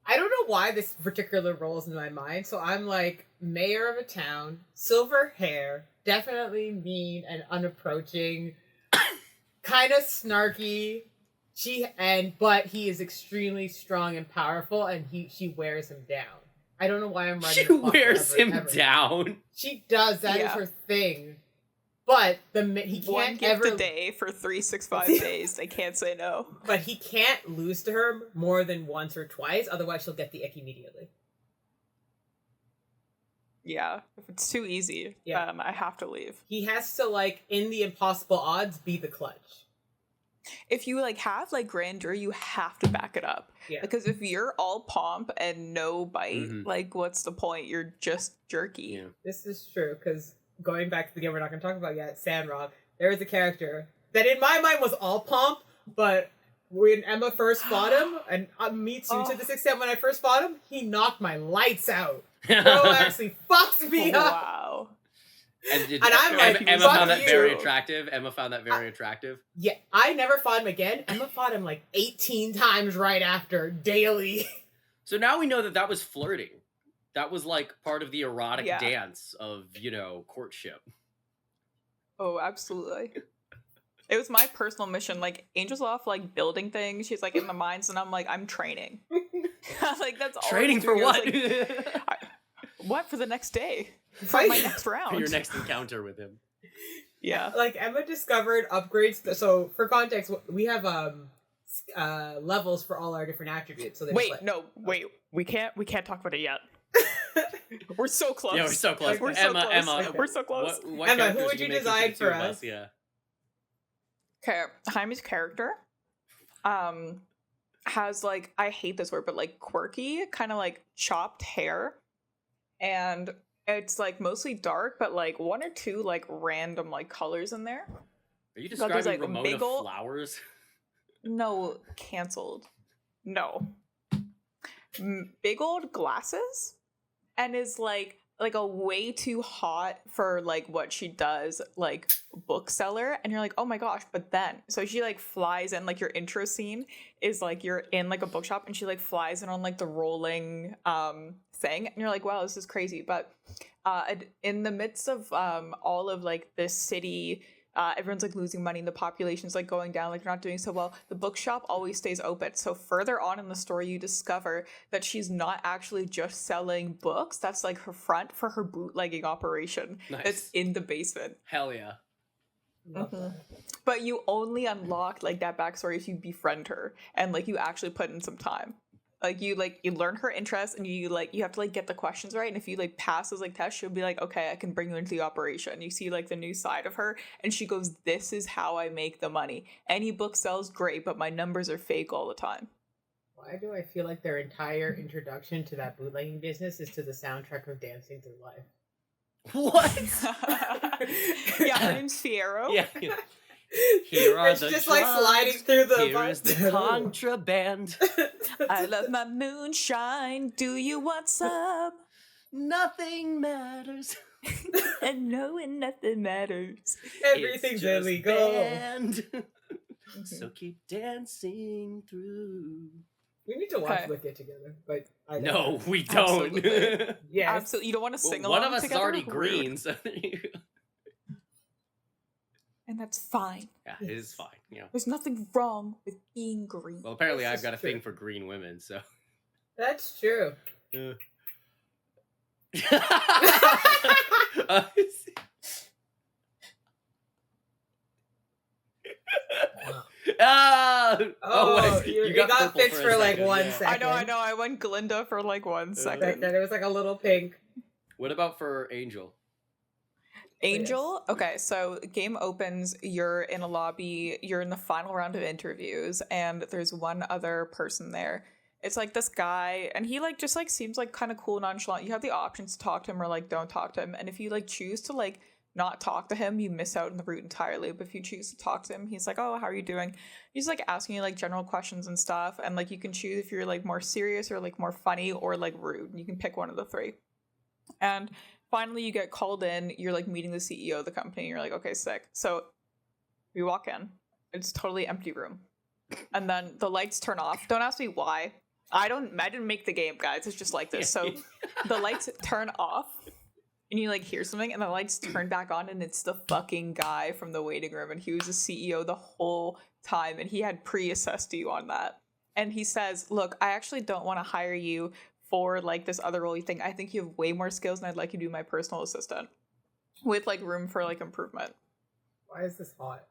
[SPEAKER 3] I don't know why this particular role is in my mind. So I'm like mayor of a town, silver hair, definitely mean and unapproaching, kind of snarky. But he is extremely strong and powerful, and she wears him down. I don't know why I'm writing.
[SPEAKER 2] She
[SPEAKER 3] the plot
[SPEAKER 2] wears
[SPEAKER 3] ever-
[SPEAKER 2] him
[SPEAKER 3] ever.
[SPEAKER 2] down.
[SPEAKER 3] She does. That is
[SPEAKER 1] Yeah.
[SPEAKER 3] her thing. But he
[SPEAKER 1] One
[SPEAKER 3] can't
[SPEAKER 1] gift
[SPEAKER 3] ever.
[SPEAKER 1] a day for 365 days. They can't say no.
[SPEAKER 3] But he can't lose to her more than once or twice. Otherwise, she'll get the ick immediately.
[SPEAKER 1] Yeah, if it's too easy,
[SPEAKER 3] Yeah.
[SPEAKER 1] I have to leave.
[SPEAKER 3] He has to like in the impossible odds be the clutch.
[SPEAKER 1] If you like have like grandeur, you have to back it up.
[SPEAKER 3] Yeah.
[SPEAKER 1] Because if you're all pomp and no bite,
[SPEAKER 2] Mhm.
[SPEAKER 1] like what's the point? You're just jerky.
[SPEAKER 2] Yeah.
[SPEAKER 3] This is true because going back to the game we're not going to talk about yet, Sandrock. There is a character that in my mind was all pomp, but when Emma first fought him, and me too to this extent, when I first fought him, he knocked my lights out. Bro actually fucked me up.
[SPEAKER 1] Wow.
[SPEAKER 2] And
[SPEAKER 3] I'm like,
[SPEAKER 2] Emma
[SPEAKER 3] fuck
[SPEAKER 2] found that
[SPEAKER 3] you.
[SPEAKER 2] very attractive. Emma found that very attractive.
[SPEAKER 3] Yeah, I never fought him again. Emma fought him like 18 times right after, daily.
[SPEAKER 2] So now we know that that was flirting. That was like part of the erotic
[SPEAKER 1] Yeah.
[SPEAKER 2] dance of, courtship.
[SPEAKER 1] Oh, absolutely. It was my personal mission. Like Angel's off like building things. She's like in the mines, and I'm like, I'm training. Like that's all I
[SPEAKER 2] Training
[SPEAKER 1] was
[SPEAKER 2] for
[SPEAKER 1] doing. I was
[SPEAKER 2] what?
[SPEAKER 1] like, what for the next day? For my next round.
[SPEAKER 2] For your next encounter with him.
[SPEAKER 1] Yeah.
[SPEAKER 3] Like Emma discovered upgrades. So for context, we have levels for all our different attributes. So there's
[SPEAKER 1] Wait,
[SPEAKER 3] like,
[SPEAKER 1] no, wait. We can't talk about it yet. We're so close.
[SPEAKER 2] Yeah, we're so close.
[SPEAKER 1] We're so
[SPEAKER 2] Emma,
[SPEAKER 1] close.
[SPEAKER 2] Emma,
[SPEAKER 1] We're so close.
[SPEAKER 2] What
[SPEAKER 3] Emma, who
[SPEAKER 2] characters
[SPEAKER 3] would you
[SPEAKER 2] make into
[SPEAKER 3] design
[SPEAKER 2] the two
[SPEAKER 3] for
[SPEAKER 2] of
[SPEAKER 3] us?
[SPEAKER 2] Yeah.
[SPEAKER 1] Okay, Jaime's character has like, I hate this word, but like quirky, kind of like chopped hair, and it's like mostly dark, but like one or two like random like colors in there.
[SPEAKER 2] Are you
[SPEAKER 1] Got
[SPEAKER 2] describing
[SPEAKER 1] these, like,
[SPEAKER 2] Ramona
[SPEAKER 1] big ol'-
[SPEAKER 2] Flowers?
[SPEAKER 1] No, canceled. No. Big old glasses, and is like a way too hot for like what she does, like bookseller, and you're like, oh my gosh. But then so she like flies in, like your intro scene is like you're in like a bookshop, and she like flies in on like the rolling thing, and you're like, wow, this is crazy. But in the midst of all of like this city, everyone's like losing money, and the population's like going down, like you're not doing so well, the bookshop always stays open. So further on in the story, you discover that she's not actually just selling books. That's like her front for her bootlegging operation.
[SPEAKER 2] Nice.
[SPEAKER 1] That's in the basement.
[SPEAKER 2] Hell yeah.
[SPEAKER 3] love that.
[SPEAKER 1] But you only unlock like that backstory if you befriend her and like you actually put in some time. Like you learn her interests, and you have to like get the questions right, and if you like pass those like tests, she'll be like, okay, I can bring you into the operation. You see like the new side of her, and she goes, this is how I make the money. Any book sells great, but my numbers are fake all the time.
[SPEAKER 3] Why do I feel like their entire introduction to that bootlegging business is to the soundtrack of Dancing Through Life?
[SPEAKER 2] What?
[SPEAKER 1] Yeah, her name's Fiero.
[SPEAKER 2] Yeah. Here are
[SPEAKER 3] It's
[SPEAKER 2] the
[SPEAKER 3] just like
[SPEAKER 2] drugs.
[SPEAKER 3] sliding through the
[SPEAKER 2] Here is the contraband.
[SPEAKER 1] I love my moonshine. Do you want some?
[SPEAKER 2] Nothing matters.
[SPEAKER 1] And knowing nothing matters.
[SPEAKER 3] Everything's
[SPEAKER 2] It's just
[SPEAKER 3] illegal.
[SPEAKER 2] banned. So keep dancing through.
[SPEAKER 3] We need to watch
[SPEAKER 1] Okay.
[SPEAKER 3] Wicked together, but I
[SPEAKER 2] No, we don't.
[SPEAKER 1] Absolutely.
[SPEAKER 3] Yes.
[SPEAKER 1] Absolutely. You don't want to sing
[SPEAKER 2] Well,
[SPEAKER 1] along
[SPEAKER 2] one of us
[SPEAKER 1] together?
[SPEAKER 2] is already
[SPEAKER 1] Rude.
[SPEAKER 2] green, so
[SPEAKER 1] And that's fine.
[SPEAKER 2] yeah, it is fine. Yeah.
[SPEAKER 1] There's nothing wrong with being green.
[SPEAKER 2] Well, apparently
[SPEAKER 3] This
[SPEAKER 2] I've
[SPEAKER 3] is
[SPEAKER 2] got a
[SPEAKER 3] true.
[SPEAKER 2] thing for green women, so.
[SPEAKER 3] That's true. wait, you got
[SPEAKER 2] purple
[SPEAKER 3] fixed for like 1 second.
[SPEAKER 1] I know. I went Glinda for like 1 second.
[SPEAKER 3] It was like a little pink.
[SPEAKER 2] What about for Angel?
[SPEAKER 1] Angel? Okay, so game opens, you're in a lobby, you're in the final round of interviews, and there's one other person there. It's like this guy, and he like just like seems like kind of cool, nonchalant. You have the options to talk to him or like don't talk to him. And if you like choose to like not talk to him, you miss out on the route entirely. But if you choose to talk to him, he's like, "Oh, how are you doing?" He's like asking you like general questions and stuff, and like you can choose if you're like more serious or like more funny or like rude. You can pick one of the three. And finally you get called in, you're like meeting the CEO of the company, and you're like, okay, sick. So we walk in, it's a totally empty room, and then the lights turn off. Don't ask me why. I didn't make the game, guys. It's just like this. So the lights turn off, and you like hear something, and the lights turn back on, and it's the fucking guy from the waiting room, and he was the CEO the whole time, and he had pre-assessed you on that. And he says, look, I actually don't want to hire you for like this other role you think. I think you have way more skills, and I'd like you to be my personal assistant with like room for like improvement.
[SPEAKER 3] Why is this hot?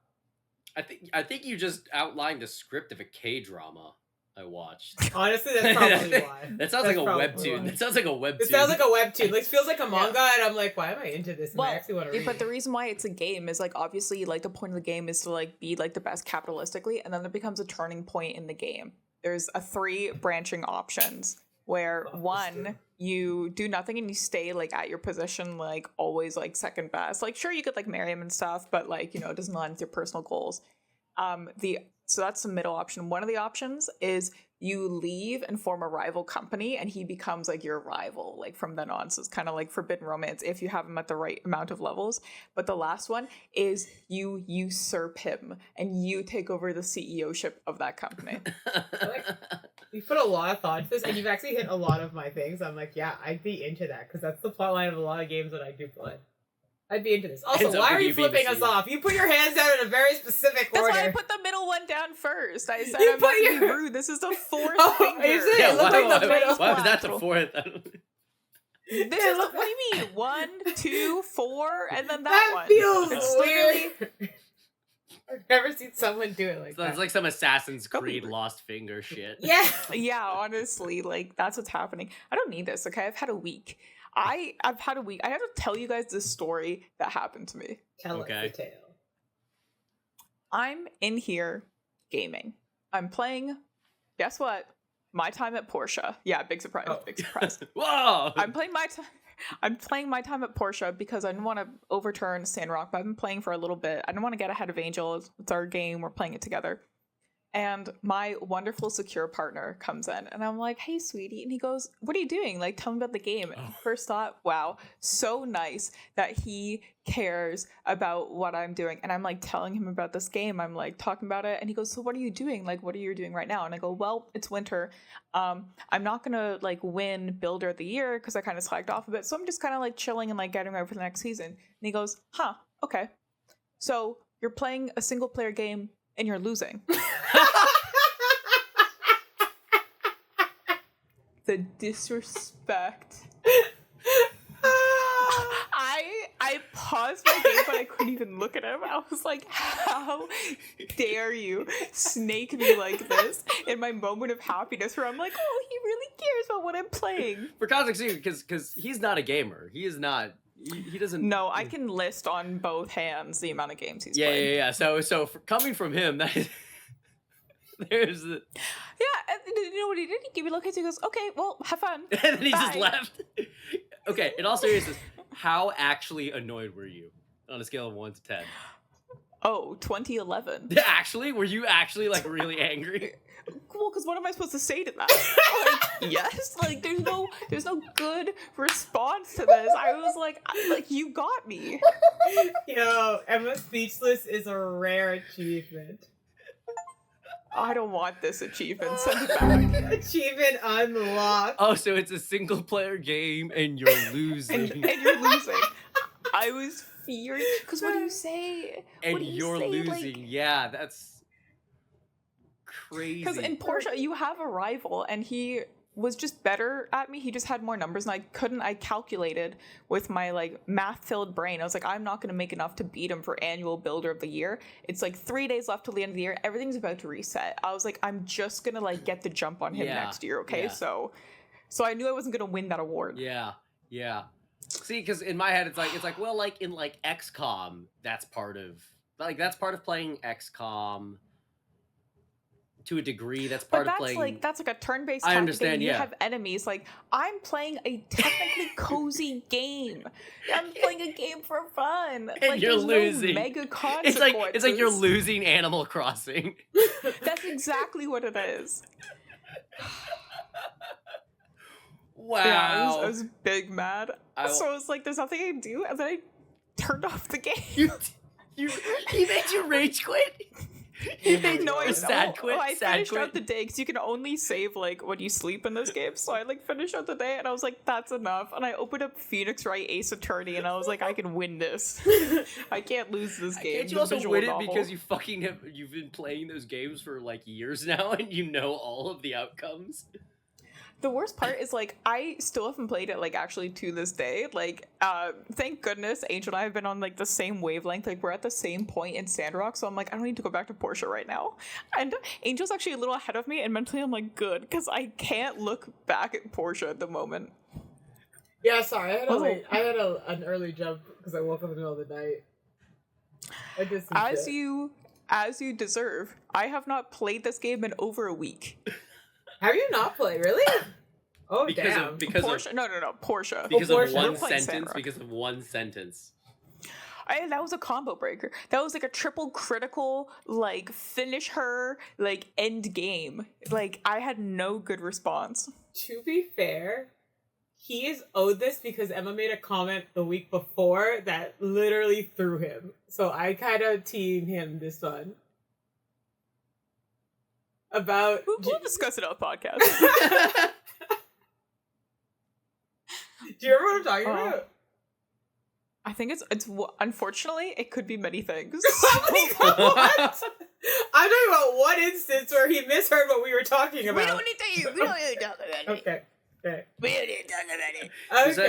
[SPEAKER 2] I think you just outlined the script of a K-drama I watched.
[SPEAKER 3] Honestly, that's probably why.
[SPEAKER 2] That sounds like a webtoon. That sounds like a webtoon.
[SPEAKER 3] It sounds like a webtoon. Like, feels like a manga, and I'm like, why am I into this? And I actually want to read.
[SPEAKER 1] But the reason why it's a game is like obviously like the point of the game is to like be like the best capitalistically, and then there becomes a turning point in the game. There's 3 branching options where one, you do nothing and you stay like at your position, like always like second best. Like sure you could like marry him and stuff, but like, you know, it doesn't align with your personal goals. So that's the middle option. One of the options is you leave and form a rival company, and he becomes like your rival, like from then on. So it's kind of like forbidden romance if you have him at the right amount of levels. But the last one is you usurp him and you take over the CEO-ship of that company.
[SPEAKER 3] You put a lot of thought into this, and you've actually hit a lot of my things. I'm like, yeah, I'd be into that, because that's the plotline of a lot of games that I do play. I'd be into this. Also, why are you flipping us off? You put your hands down in a very specific order.
[SPEAKER 1] That's why I put the middle one down first. I said I'm not being rude. This is the 4th finger.
[SPEAKER 3] Is it? Yeah,
[SPEAKER 2] why was that the 4th?
[SPEAKER 1] What do you mean? 1, 2, 4, and then
[SPEAKER 3] that
[SPEAKER 1] one.
[SPEAKER 3] Feels
[SPEAKER 1] it's
[SPEAKER 3] weird. I've never seen someone do it like that.
[SPEAKER 2] It's like some Assassin's Creed lost finger shit.
[SPEAKER 3] Yeah.
[SPEAKER 1] Yeah, honestly, like that's what's happening. I don't need this, okay? I've had a week. I've had a week. I have to tell you guys this story that happened to me.
[SPEAKER 3] Tell us the tale.
[SPEAKER 1] I'm in here gaming. I'm playing, guess what? My Time at Portia. Yeah, big surprise. Oh. Big surprise.
[SPEAKER 2] Whoa!
[SPEAKER 1] I'm playing My Time at Portia because I didn't want to overturn Sandrock, but I've been playing for a little bit. I didn't want to get ahead of Angel. It's our game. We're playing it together. And my wonderful secure partner comes in, and I'm like, hey, sweetie. And he goes, what are you doing? Like, tell me about the game. And first thought, wow, so nice that he cares about what I'm doing. And I'm like telling him about this game. I'm like talking about it. And he goes, so what are you doing? Like, what are you doing right now? And I go, well, it's winter. I'm not going to like win Builder of the Year because I kind of slacked off a bit. So I'm just kind of like chilling and like getting ready for the next season. And he goes, huh, okay. So you're playing a single player game and you're losing. The disrespect. I paused my game, but I couldn't even look at him. I was like, how dare you snake me like this in my moment of happiness where I'm like, oh, he really cares about what I'm playing.
[SPEAKER 2] For context, because he's not a gamer. He is not. He doesn't.
[SPEAKER 1] No, I can list on both hands the amount of games he's played.
[SPEAKER 2] Yeah. So coming from him, that is, there's the...
[SPEAKER 1] Yeah, and you know what he did? He gave me location. He goes, okay, well, have fun.
[SPEAKER 2] And then he just
[SPEAKER 1] Bye.
[SPEAKER 2] left. Okay, in all seriousness, how actually annoyed were you on a scale of 1 to 10?
[SPEAKER 1] Oh, 2011.
[SPEAKER 2] Actually? Were you actually, like, really angry?
[SPEAKER 1] Well, because what am I supposed to say to that? Like, yes? Like, there's no good response to this. I was like, you got me.
[SPEAKER 3] Yo, Emma Speechless is a rare achievement.
[SPEAKER 1] I don't want this achievement. Send it back.
[SPEAKER 3] Achievement unlocked.
[SPEAKER 2] Oh, so it's a single player game and you're losing.
[SPEAKER 1] and you're losing. I was furious. Because what do you say?
[SPEAKER 2] And you're losing. Like, yeah, that's crazy.
[SPEAKER 1] Because in Portia, you have a rival, and he was just better at me. He just had more numbers, and I calculated with my like math-filled brain. I was like, I'm not going to make enough to beat him for annual builder of the year. It's like 3 days left till the end of the year. Everything's about to reset. I was like, I'm just going to like get the jump on him next year, okay?
[SPEAKER 2] Yeah.
[SPEAKER 1] So I knew I wasn't going to win that award.
[SPEAKER 2] Yeah. See, because in my head, it's like, well, like in like XCOM, that's part of playing XCOM. To a degree, that's part of playing.
[SPEAKER 1] That's like a turn-based
[SPEAKER 2] I
[SPEAKER 1] tactic
[SPEAKER 2] understand,
[SPEAKER 1] game. You
[SPEAKER 2] yeah.
[SPEAKER 1] have enemies. Like, I'm playing a technically cozy game. I'm playing a game for fun.
[SPEAKER 2] And
[SPEAKER 1] like,
[SPEAKER 2] you're
[SPEAKER 1] there's
[SPEAKER 2] losing.
[SPEAKER 1] No mega consequences.
[SPEAKER 2] It's like you're losing Animal Crossing.
[SPEAKER 1] That's exactly what it is.
[SPEAKER 2] Wow.
[SPEAKER 1] Yeah, I was big mad. So I was like, there's nothing I can do, and then I turned off the game.
[SPEAKER 2] He made you rage quit? He made you sad quit?
[SPEAKER 1] I finished out the day, because you can only save, like, when you sleep in this game. So I, like, finished out the day, and I was like, that's enough. And I opened up Phoenix Wright Ace Attorney, and I was like, I can win this. I can't lose this game.
[SPEAKER 2] Can't you also win it because you've been playing those games for, like, years now, and you know all of the outcomes?
[SPEAKER 1] The worst part is, like, I still haven't played it, like, actually to this day. Like, thank goodness Angel and I have been on, like, the same wavelength. Like, we're at the same point in Sandrock, so I'm like, I don't need to go back to Portia right now. And Angel's actually a little ahead of me, and mentally I'm like, good, because I can't look back at Portia at the moment.
[SPEAKER 3] Yeah, sorry, I had an early jump because I woke up in the middle of the night. I did some shit.
[SPEAKER 1] As you deserve. I have not played this game in over a week.
[SPEAKER 3] Have you not played? Really? Oh, damn.
[SPEAKER 1] Portia. Portia.
[SPEAKER 2] Because
[SPEAKER 3] Portia.
[SPEAKER 2] of one sentence. Because of one sentence.
[SPEAKER 1] That was a combo breaker. That was like a triple critical, like, finish her, like, end game. Like, I had no good response.
[SPEAKER 3] To be fair, he is owed this because Emma made a comment the week before that literally threw him. So I kind of team him this one. About
[SPEAKER 1] we'll discuss it on the podcast.
[SPEAKER 3] Do you remember what I'm talking about?
[SPEAKER 1] I think it's unfortunately it could be many things.
[SPEAKER 3] What? I'm talking about one instance where he misheard what we were talking about.
[SPEAKER 1] We don't need to talk about it.
[SPEAKER 3] Okay.
[SPEAKER 1] We don't need to talk about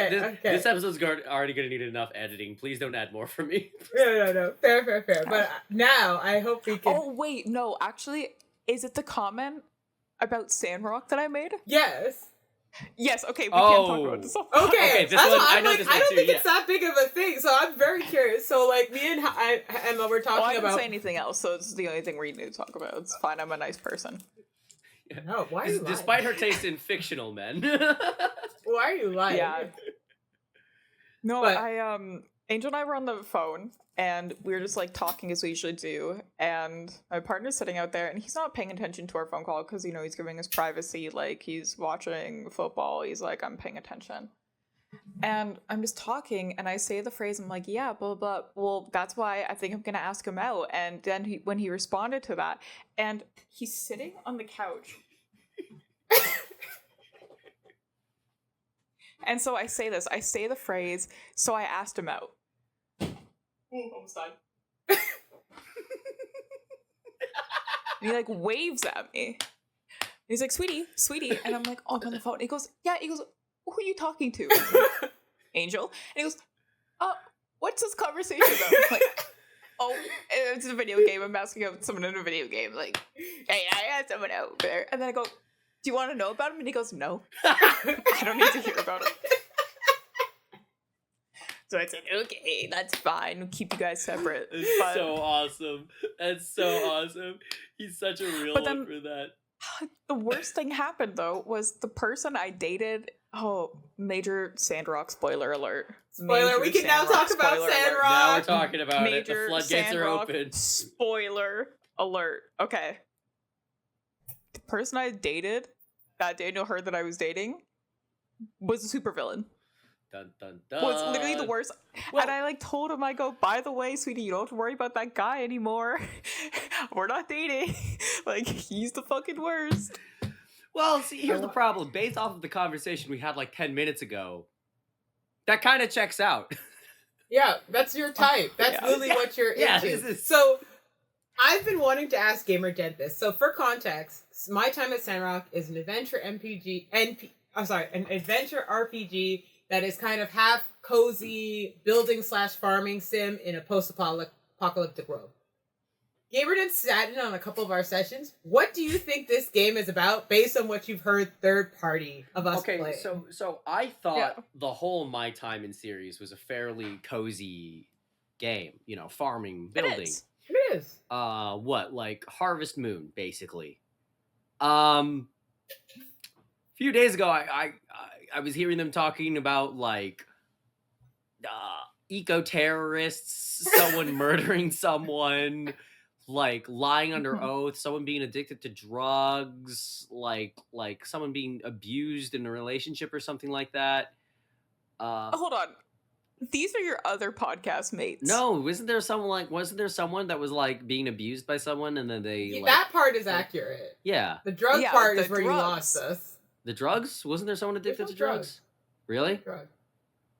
[SPEAKER 1] it.
[SPEAKER 3] Okay.
[SPEAKER 2] This episode's already going to need enough editing. Please don't add more from me.
[SPEAKER 3] No. Fair. But now I hope we can.
[SPEAKER 1] Oh wait, no. Actually, is it the comment about Sandrock that I made?
[SPEAKER 3] Yes.
[SPEAKER 1] Yes. Okay. We can't talk about this.
[SPEAKER 3] Okay.
[SPEAKER 2] This one, I know
[SPEAKER 3] like,
[SPEAKER 2] this one
[SPEAKER 3] I don't
[SPEAKER 2] too,
[SPEAKER 3] think
[SPEAKER 2] yeah.
[SPEAKER 3] it's that big of a thing, so I'm very curious. So, like, me and Emma were talking
[SPEAKER 1] I didn't
[SPEAKER 3] about.
[SPEAKER 1] say anything else, so it's the only thing we need to talk about. It's fine. I'm a nice person.
[SPEAKER 3] No, why are you lying?
[SPEAKER 2] Despite her taste in fictional men.
[SPEAKER 3] Why are you lying?
[SPEAKER 1] Yeah. No,
[SPEAKER 3] But-
[SPEAKER 1] Angel and I were on the phone, and we were just like talking as we usually do, and my partner's sitting out there, and he's not paying attention to our phone call because, you know, he's giving us privacy, like he's watching football. He's like, I'm paying attention. And I'm just talking, and I say the phrase, I'm like, yeah, blah, blah, blah. Well, that's why I think I'm going to ask him out. And then when he responded to that, and he's sitting on the couch. And so I say the phrase, so I asked him out. Ooh, almost died. And he like waves at me. He's like, sweetie. And I'm like, oh, I'm on the phone. And he goes, who are you talking to? Angel. And he goes, what's this conversation about? I'm like, oh, it's a video game. I'm asking out someone in a video game. Like, hey, I had someone out there. And then I go, do you want to know about him? And he goes, no. I don't need to hear about it. So I said, okay, that's fine. We'll keep you guys separate.
[SPEAKER 2] That's so awesome. He's such a real one for that.
[SPEAKER 1] The worst thing happened, though, was the person I dated. Oh, major Sandrock spoiler alert.
[SPEAKER 3] Spoiler, we can now talk about Sandrock.
[SPEAKER 2] Now we're talking about it. The
[SPEAKER 1] Major
[SPEAKER 2] floodgates are
[SPEAKER 1] Sandrock
[SPEAKER 2] open.
[SPEAKER 1] Spoiler alert. Okay. The person I dated, that Daniel heard that I was dating, was a supervillain.
[SPEAKER 2] Dun, dun, dun.
[SPEAKER 1] Was literally the worst.
[SPEAKER 2] Well-
[SPEAKER 1] And I like told him, I go, by the way, sweetie, you don't have to worry about that guy anymore. We're not dating. Like, he's the fucking worst.
[SPEAKER 2] Well, see, here's the problem. Based off of the conversation we had like 10 minutes ago, that kind of checks out.
[SPEAKER 3] Yeah, that's your type. That's
[SPEAKER 1] Yeah.
[SPEAKER 3] literally what you're
[SPEAKER 2] Yeah,
[SPEAKER 3] into.
[SPEAKER 2] this is-
[SPEAKER 3] So, I've been wanting to ask GamerDent this. So for context, My Time at Sandrock is an adventure an adventure RPG that is kind of half cozy building/farming sim in a post-apocalyptic world. GamerDent sat in on a couple of our sessions. What do you think this game is about based on what you've heard third party of us play?
[SPEAKER 2] Okay, so I thought the whole My Time in series was a fairly cozy game, farming, building.
[SPEAKER 3] It is.
[SPEAKER 2] What, like Harvest Moon, basically. A few days ago, I was hearing them talking about like eco-terrorists, someone murdering someone, like lying under oath, someone being addicted to drugs, like someone being abused in a relationship or something like that.
[SPEAKER 1] Hold on. These are your other podcast mates.
[SPEAKER 2] No, wasn't there someone that was like being abused by someone and then they
[SPEAKER 3] that part is accurate.
[SPEAKER 2] Yeah.
[SPEAKER 3] The drug part is where you lost us.
[SPEAKER 2] The drugs? Wasn't there someone addicted to drugs? Really?
[SPEAKER 3] Drug.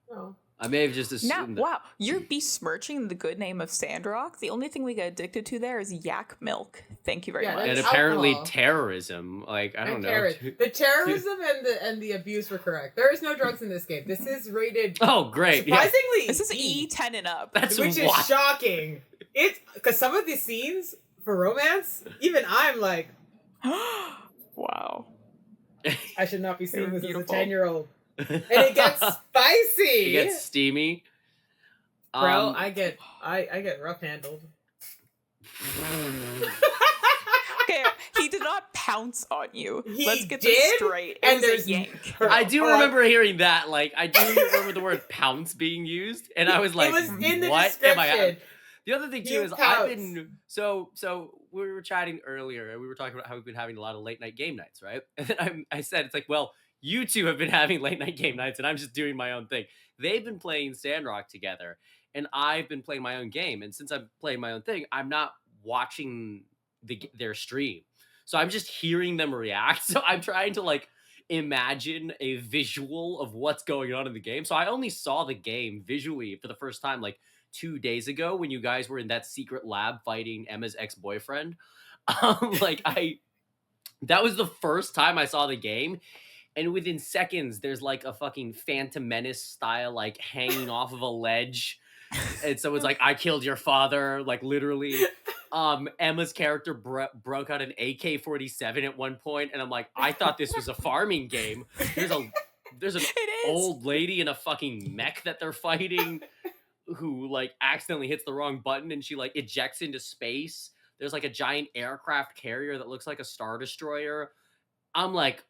[SPEAKER 3] No.
[SPEAKER 2] I may have just assumed that.
[SPEAKER 1] Wow, you're besmirching the good name of Sandrock. The only thing we get addicted to there is yak milk. Thank you very much.
[SPEAKER 2] And apparently terrorism. Like, I don't know.
[SPEAKER 3] The terrorism and the abuse were correct. There is no drugs in this game. This is rated.
[SPEAKER 2] Oh, great!
[SPEAKER 3] Surprisingly,
[SPEAKER 1] this is E10 and up.
[SPEAKER 3] Which is shocking. It's because some of these scenes for romance, even I'm like,
[SPEAKER 1] wow.
[SPEAKER 3] I should not be seeing this as a 10-year-old. And it gets spicy.
[SPEAKER 2] It gets steamy.
[SPEAKER 3] Bro, I get rough handled.
[SPEAKER 1] Okay, he did not pounce on you. Let's get
[SPEAKER 3] did?
[SPEAKER 1] this straight. It was a yank.
[SPEAKER 2] I do remember hearing that. Like, I do remember the word pounce being used, and I was like,
[SPEAKER 3] it was in the
[SPEAKER 2] what
[SPEAKER 3] description.
[SPEAKER 2] am I? The other thing too is
[SPEAKER 3] Pounce.
[SPEAKER 2] I've been so we were chatting earlier, and we were talking about how we've been having a lot of late night game nights, right? And then I said, it's like, well, you two have been having late night game nights, and I'm just doing my own thing. They've been playing Sandrock together, and I've been playing my own game. And since I'm playing my own thing, I'm not watching their stream, so I'm just hearing them react. So I'm trying to like imagine a visual of what's going on in the game. So I only saw the game visually for the first time like 2 days ago when you guys were in that secret lab fighting Emma's ex-boyfriend. That was the first time I saw the game. And within seconds, there's like a fucking Phantom Menace style, like hanging off of a ledge. And so it's like, I killed your father, like literally. Emma's character broke out an AK-47 at one point, and I'm like, I thought this was a farming game. There's an old lady in a fucking mech that they're fighting who like accidentally hits the wrong button and she like ejects into space. There's like a giant aircraft carrier that looks like a Star Destroyer. I'm like,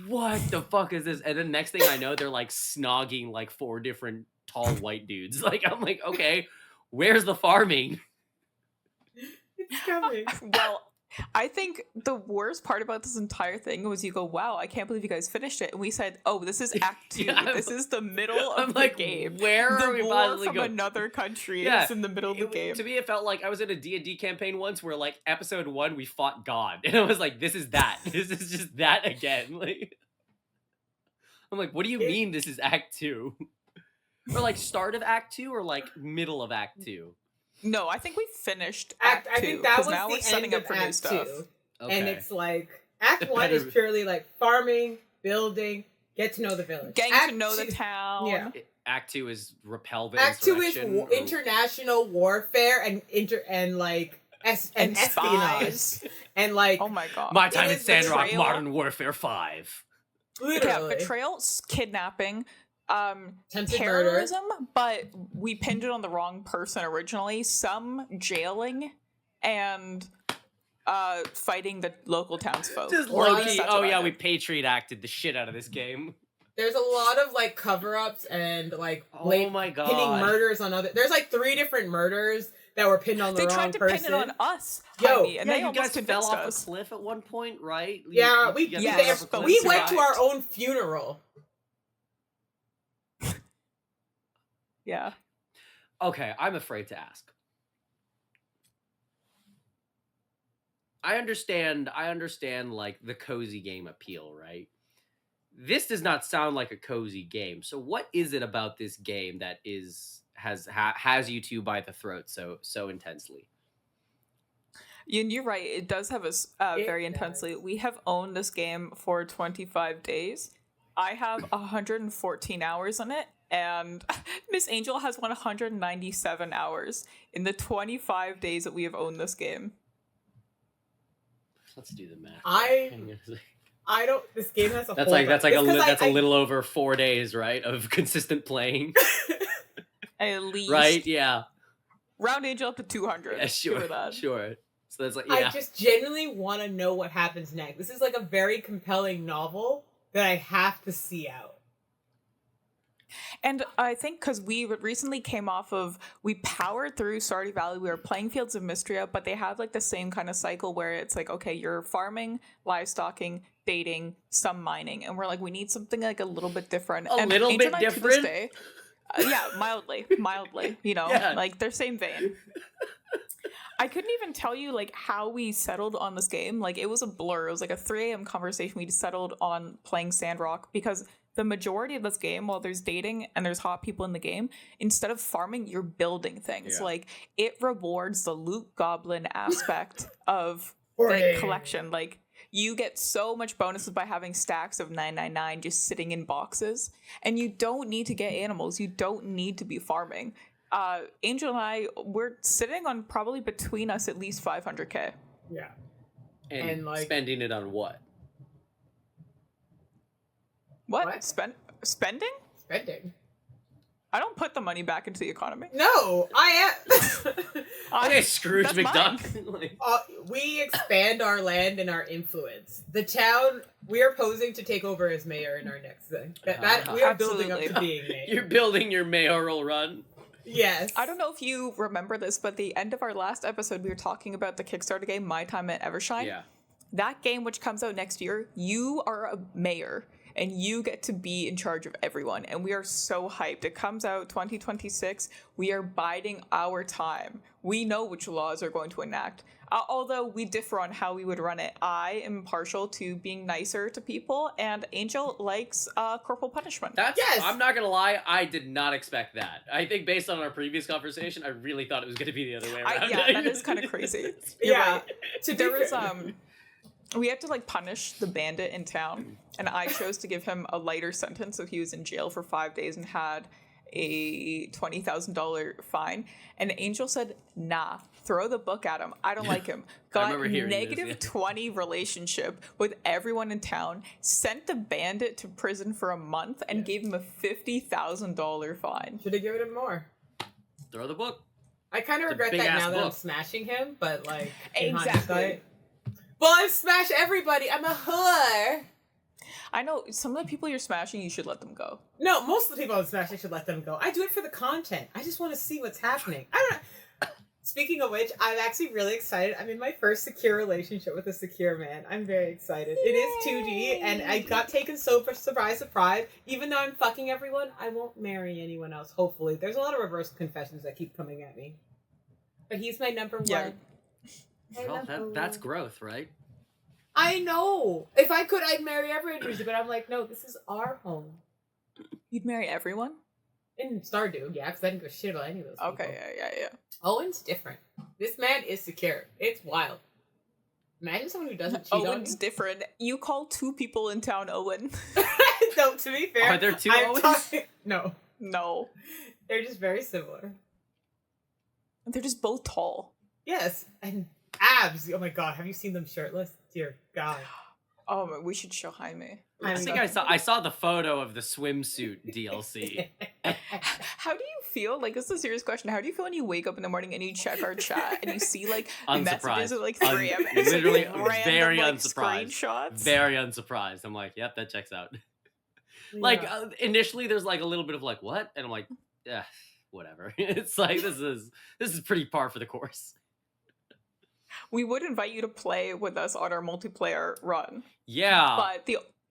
[SPEAKER 2] what the fuck is this? And then next thing I know, they're like snogging like 4 different tall white dudes. Like, I'm like, okay, where's the farming?
[SPEAKER 3] It's coming.
[SPEAKER 1] Well, I think the worst part about this entire thing was you go, wow, I can't believe you guys finished it. And we said, oh, this is Act 2.
[SPEAKER 2] Yeah,
[SPEAKER 1] this is the middle of the game.
[SPEAKER 2] Where
[SPEAKER 1] the
[SPEAKER 2] are we
[SPEAKER 1] war
[SPEAKER 2] possibly
[SPEAKER 1] from
[SPEAKER 2] going?
[SPEAKER 1] another country
[SPEAKER 2] Yeah,
[SPEAKER 1] is in the middle of the game.
[SPEAKER 2] To me, it felt like I was in a D&D campaign once where, like, episode 1, we fought God. And I was like, this is that. This is just that again. Like, I'm like, what do you mean this is Act 2? Or, like, start of Act 2 or, like, middle of Act 2?
[SPEAKER 1] No, I think we finished Act 2.
[SPEAKER 3] I think that was
[SPEAKER 1] now
[SPEAKER 3] the
[SPEAKER 1] we're setting
[SPEAKER 3] end
[SPEAKER 1] up
[SPEAKER 3] of
[SPEAKER 1] for
[SPEAKER 3] Act
[SPEAKER 1] new stuff.
[SPEAKER 3] 2.
[SPEAKER 2] Okay.
[SPEAKER 3] And it's like, Act 1 is purely like farming, building, get to know the village.
[SPEAKER 1] Getting to know the town.
[SPEAKER 3] Yeah.
[SPEAKER 2] Act 2 is repel the
[SPEAKER 3] Act 2 is
[SPEAKER 2] insurrection,
[SPEAKER 3] international warfare and espionage.
[SPEAKER 1] Spies.
[SPEAKER 3] And like,
[SPEAKER 1] Oh my god.
[SPEAKER 2] My Time in
[SPEAKER 3] is
[SPEAKER 2] Sandrock,
[SPEAKER 1] betrayal.
[SPEAKER 2] Modern Warfare 5.
[SPEAKER 3] literally.
[SPEAKER 1] Yeah, betrayal, kidnapping,
[SPEAKER 3] Attempted
[SPEAKER 1] terrorism, but we pinned it on the wrong person originally. Some jailing and fighting the local townsfolk.
[SPEAKER 2] Just
[SPEAKER 1] Or at
[SPEAKER 2] low
[SPEAKER 1] least
[SPEAKER 2] key.
[SPEAKER 1] that's
[SPEAKER 2] Oh
[SPEAKER 1] what I
[SPEAKER 2] yeah,
[SPEAKER 1] did.
[SPEAKER 2] we Patriot acted the shit out of this game.
[SPEAKER 3] There's a lot of like cover-ups and like
[SPEAKER 2] Oh my god.
[SPEAKER 3] pinning murders on other. There's like 3 different murders that were pinned on the
[SPEAKER 1] They
[SPEAKER 3] wrong
[SPEAKER 1] tried to
[SPEAKER 3] person.
[SPEAKER 1] pin it on us,
[SPEAKER 3] Yo,
[SPEAKER 1] honey, and
[SPEAKER 2] Yeah,
[SPEAKER 1] they
[SPEAKER 2] you
[SPEAKER 1] almost
[SPEAKER 2] guys fell
[SPEAKER 1] convinced
[SPEAKER 2] off
[SPEAKER 1] us.
[SPEAKER 2] a cliff at one point, right?
[SPEAKER 3] Yeah, we
[SPEAKER 2] guys
[SPEAKER 1] yes,
[SPEAKER 2] fell off a
[SPEAKER 1] but
[SPEAKER 2] cliff?
[SPEAKER 3] we went to
[SPEAKER 1] survived.
[SPEAKER 3] our own funeral.
[SPEAKER 1] Yeah.
[SPEAKER 2] Okay, I'm afraid to ask. I understand like the cozy game appeal, right? This does not sound like a cozy game. So what is it about this game that has you two by the throat so intensely?
[SPEAKER 1] You're right. It does have us very intensely. We have owned this game for 25 days. I have 114 hours on it, and Miss Angel has 197 hours in the 25 days that we have owned this game.
[SPEAKER 2] Let's do the math.
[SPEAKER 3] I don't. This game has a.
[SPEAKER 2] That's a little over 4 days, right, of consistent playing.
[SPEAKER 1] At least,
[SPEAKER 2] right? Yeah.
[SPEAKER 1] Round Angel up to 200.
[SPEAKER 2] Yeah, sure.
[SPEAKER 1] That.
[SPEAKER 2] Sure. So that's like,
[SPEAKER 3] I just genuinely want to know what happens next. This is like a very compelling novel that I have to see out.
[SPEAKER 1] And I think because we recently came off of, we powered through Stardew Valley, we were playing Fields of Mystria, but they have like the same kind of cycle where it's like, okay, you're farming, livestocking, dating, some mining, and we're like, we need something like a little bit different.
[SPEAKER 2] A little bit different?
[SPEAKER 1] Yeah, mildly, you know, like they're same vein. I couldn't even tell you like how we settled on this game. Like it was a blur. It was like a 3 a.m. conversation. We settled on playing Sandrock because the majority of this game, while there's dating and there's hot people in the game, instead of farming, you're building things. Yeah. Like it rewards the loot goblin aspect of the collection. Like you get so much bonuses by having stacks of 999 just sitting in boxes, and you don't need to get animals. You don't need to be farming. Angel and I, we're sitting on probably between us at least 500k.
[SPEAKER 3] Yeah.
[SPEAKER 2] And like spending it on what?
[SPEAKER 1] What? Spending?
[SPEAKER 3] Spending.
[SPEAKER 1] I don't put the money back into the economy.
[SPEAKER 3] No, I am.
[SPEAKER 2] Okay, Scrooge McDuck.
[SPEAKER 3] We expand our land and our influence. The town, we are posing to take over as mayor in our next thing. We are building up to being mayor.
[SPEAKER 2] You're building your mayoral run.
[SPEAKER 3] Yes.
[SPEAKER 1] I don't know if you remember this, but the end of our last episode, we were talking about the Kickstarter game, My Time at Evershine.
[SPEAKER 2] Yeah.
[SPEAKER 1] That game, which comes out next year, you are a mayor. And you get to be in charge of everyone. And we are so hyped. It comes out 2026. We are biding our time. We know which laws are going to enact. Although we differ on how we would run it. I am partial to being nicer to people. And Angel likes corporal punishment.
[SPEAKER 3] Yes!
[SPEAKER 2] I'm not going to lie. I did not expect that. I think based on our previous conversation, I really thought it was going to be the other way around.
[SPEAKER 1] Yeah, that is kind of crazy.
[SPEAKER 3] Yeah.
[SPEAKER 1] Right. There was... we had to like punish the bandit in town, and I chose to give him a lighter sentence, so he was in jail for 5 days and had a $20,000 fine. And Angel said, "Nah, throw the book at him. I don't like him." Got negative 20 relationship with everyone in town. Sent the bandit to prison for a month and gave him a $50,000 fine.
[SPEAKER 3] Should have given him more.
[SPEAKER 2] Throw the book.
[SPEAKER 3] I kind of regret that now that I'm smashing him, but like in
[SPEAKER 1] exactly.
[SPEAKER 3] hindsight. Well, I smash everybody. I'm a whore.
[SPEAKER 1] I know some of the people you're smashing, you should let them go.
[SPEAKER 3] No, most of the people I'm smashing should let them go. I do it for the content. I just want to see what's happening. I don't. Speaking of which, I'm actually really excited. I'm in my first secure relationship with a secure man. I'm very excited. Yay! It is 2D, and I got taken so for surprise. Even though I'm fucking everyone, I won't marry anyone else, hopefully. There's a lot of reverse confessions that keep coming at me. But he's my number one.
[SPEAKER 2] Well, that's growth, right?
[SPEAKER 3] I know. If I could, I'd marry everyone, but I'm like, no, this is our home.
[SPEAKER 1] You'd marry everyone?
[SPEAKER 3] In Stardew, yeah, because I didn't give a shit about any of those people.
[SPEAKER 1] Okay, yeah.
[SPEAKER 3] Owen's different. This man is secure. It's wild. Imagine someone who doesn't cheat on you.
[SPEAKER 1] Owen's different. You call 2 people in town Owen.
[SPEAKER 3] No, to be fair.
[SPEAKER 2] Are there 2 Owens?
[SPEAKER 3] No. They're just very similar.
[SPEAKER 1] They're just both tall.
[SPEAKER 3] Yes, and abs. Oh my god, have you seen them shirtless? Dear God.
[SPEAKER 1] Oh, we should show Jaime.
[SPEAKER 2] I think I saw the photo of the swimsuit DLC.
[SPEAKER 1] How do you feel? Like, this is a serious question. How do you feel when you wake up in the morning and you check our chat and you see like messages at like 3 a.m.
[SPEAKER 2] Literally
[SPEAKER 1] random,
[SPEAKER 2] very
[SPEAKER 1] like,
[SPEAKER 2] unsurprised.
[SPEAKER 1] Screenshots?
[SPEAKER 2] Very unsurprised. I'm like, yep, that checks out. Yeah. Like initially, there's like a little bit of like, what? And I'm like, yeah, whatever. It's like this is pretty par for the course.
[SPEAKER 1] We would invite you to play with us on our multiplayer run.
[SPEAKER 2] Yeah.
[SPEAKER 1] But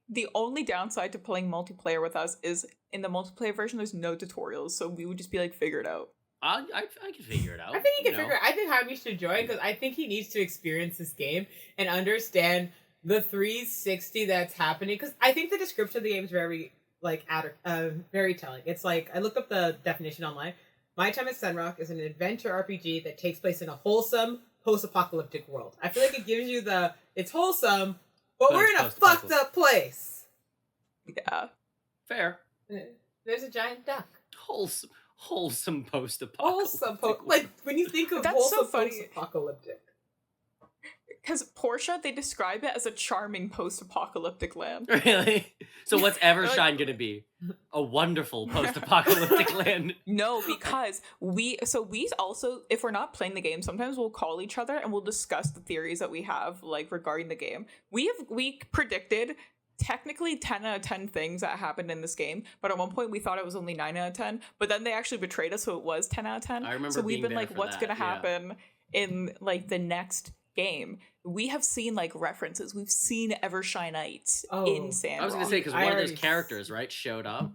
[SPEAKER 1] the only downside to playing multiplayer with us is in the multiplayer version, there's no tutorials. So we would just be like, figure it out.
[SPEAKER 2] I can figure it out.
[SPEAKER 3] I think he can figure it out. I think Jaime should join because I think he needs to experience this game and understand the 360 that's happening. Because I think the description of the game is very, like, very telling. It's like, I looked up the definition online. My Time at Sunrock is an adventure RPG that takes place in a wholesome, post-apocalyptic world. I feel like it gives you it's wholesome, but we're
[SPEAKER 2] it's
[SPEAKER 3] in a fucked up place.
[SPEAKER 1] Yeah.
[SPEAKER 2] Fair.
[SPEAKER 3] There's a giant duck.
[SPEAKER 2] Wholesome post-apocalyptic.
[SPEAKER 3] Like when you think of
[SPEAKER 1] That's
[SPEAKER 3] wholesome
[SPEAKER 1] so funny.
[SPEAKER 3] post-apocalyptic.
[SPEAKER 1] Because Portia, they describe it as a charming post-apocalyptic land.
[SPEAKER 2] Really? So what's Evershine
[SPEAKER 1] Like-
[SPEAKER 2] gonna be? A wonderful post-apocalyptic land.
[SPEAKER 1] No, because we also, if we're not playing the game, sometimes we'll call each other and we'll discuss the theories that we have, like, regarding the game. We predicted technically 10 out of 10 things that happened in this game, but at one point we thought it was only 9 out of 10, but then they actually betrayed us, so it was 10 out of 10.
[SPEAKER 2] I remember
[SPEAKER 1] so we've
[SPEAKER 2] being
[SPEAKER 1] been
[SPEAKER 2] there
[SPEAKER 1] like,
[SPEAKER 2] for
[SPEAKER 1] what's
[SPEAKER 2] that,
[SPEAKER 1] gonna happen in, like, the next game? We have seen, like, references. We've seen Evershineites in Sandrock.
[SPEAKER 2] I was gonna say, because one of those characters, right, showed up.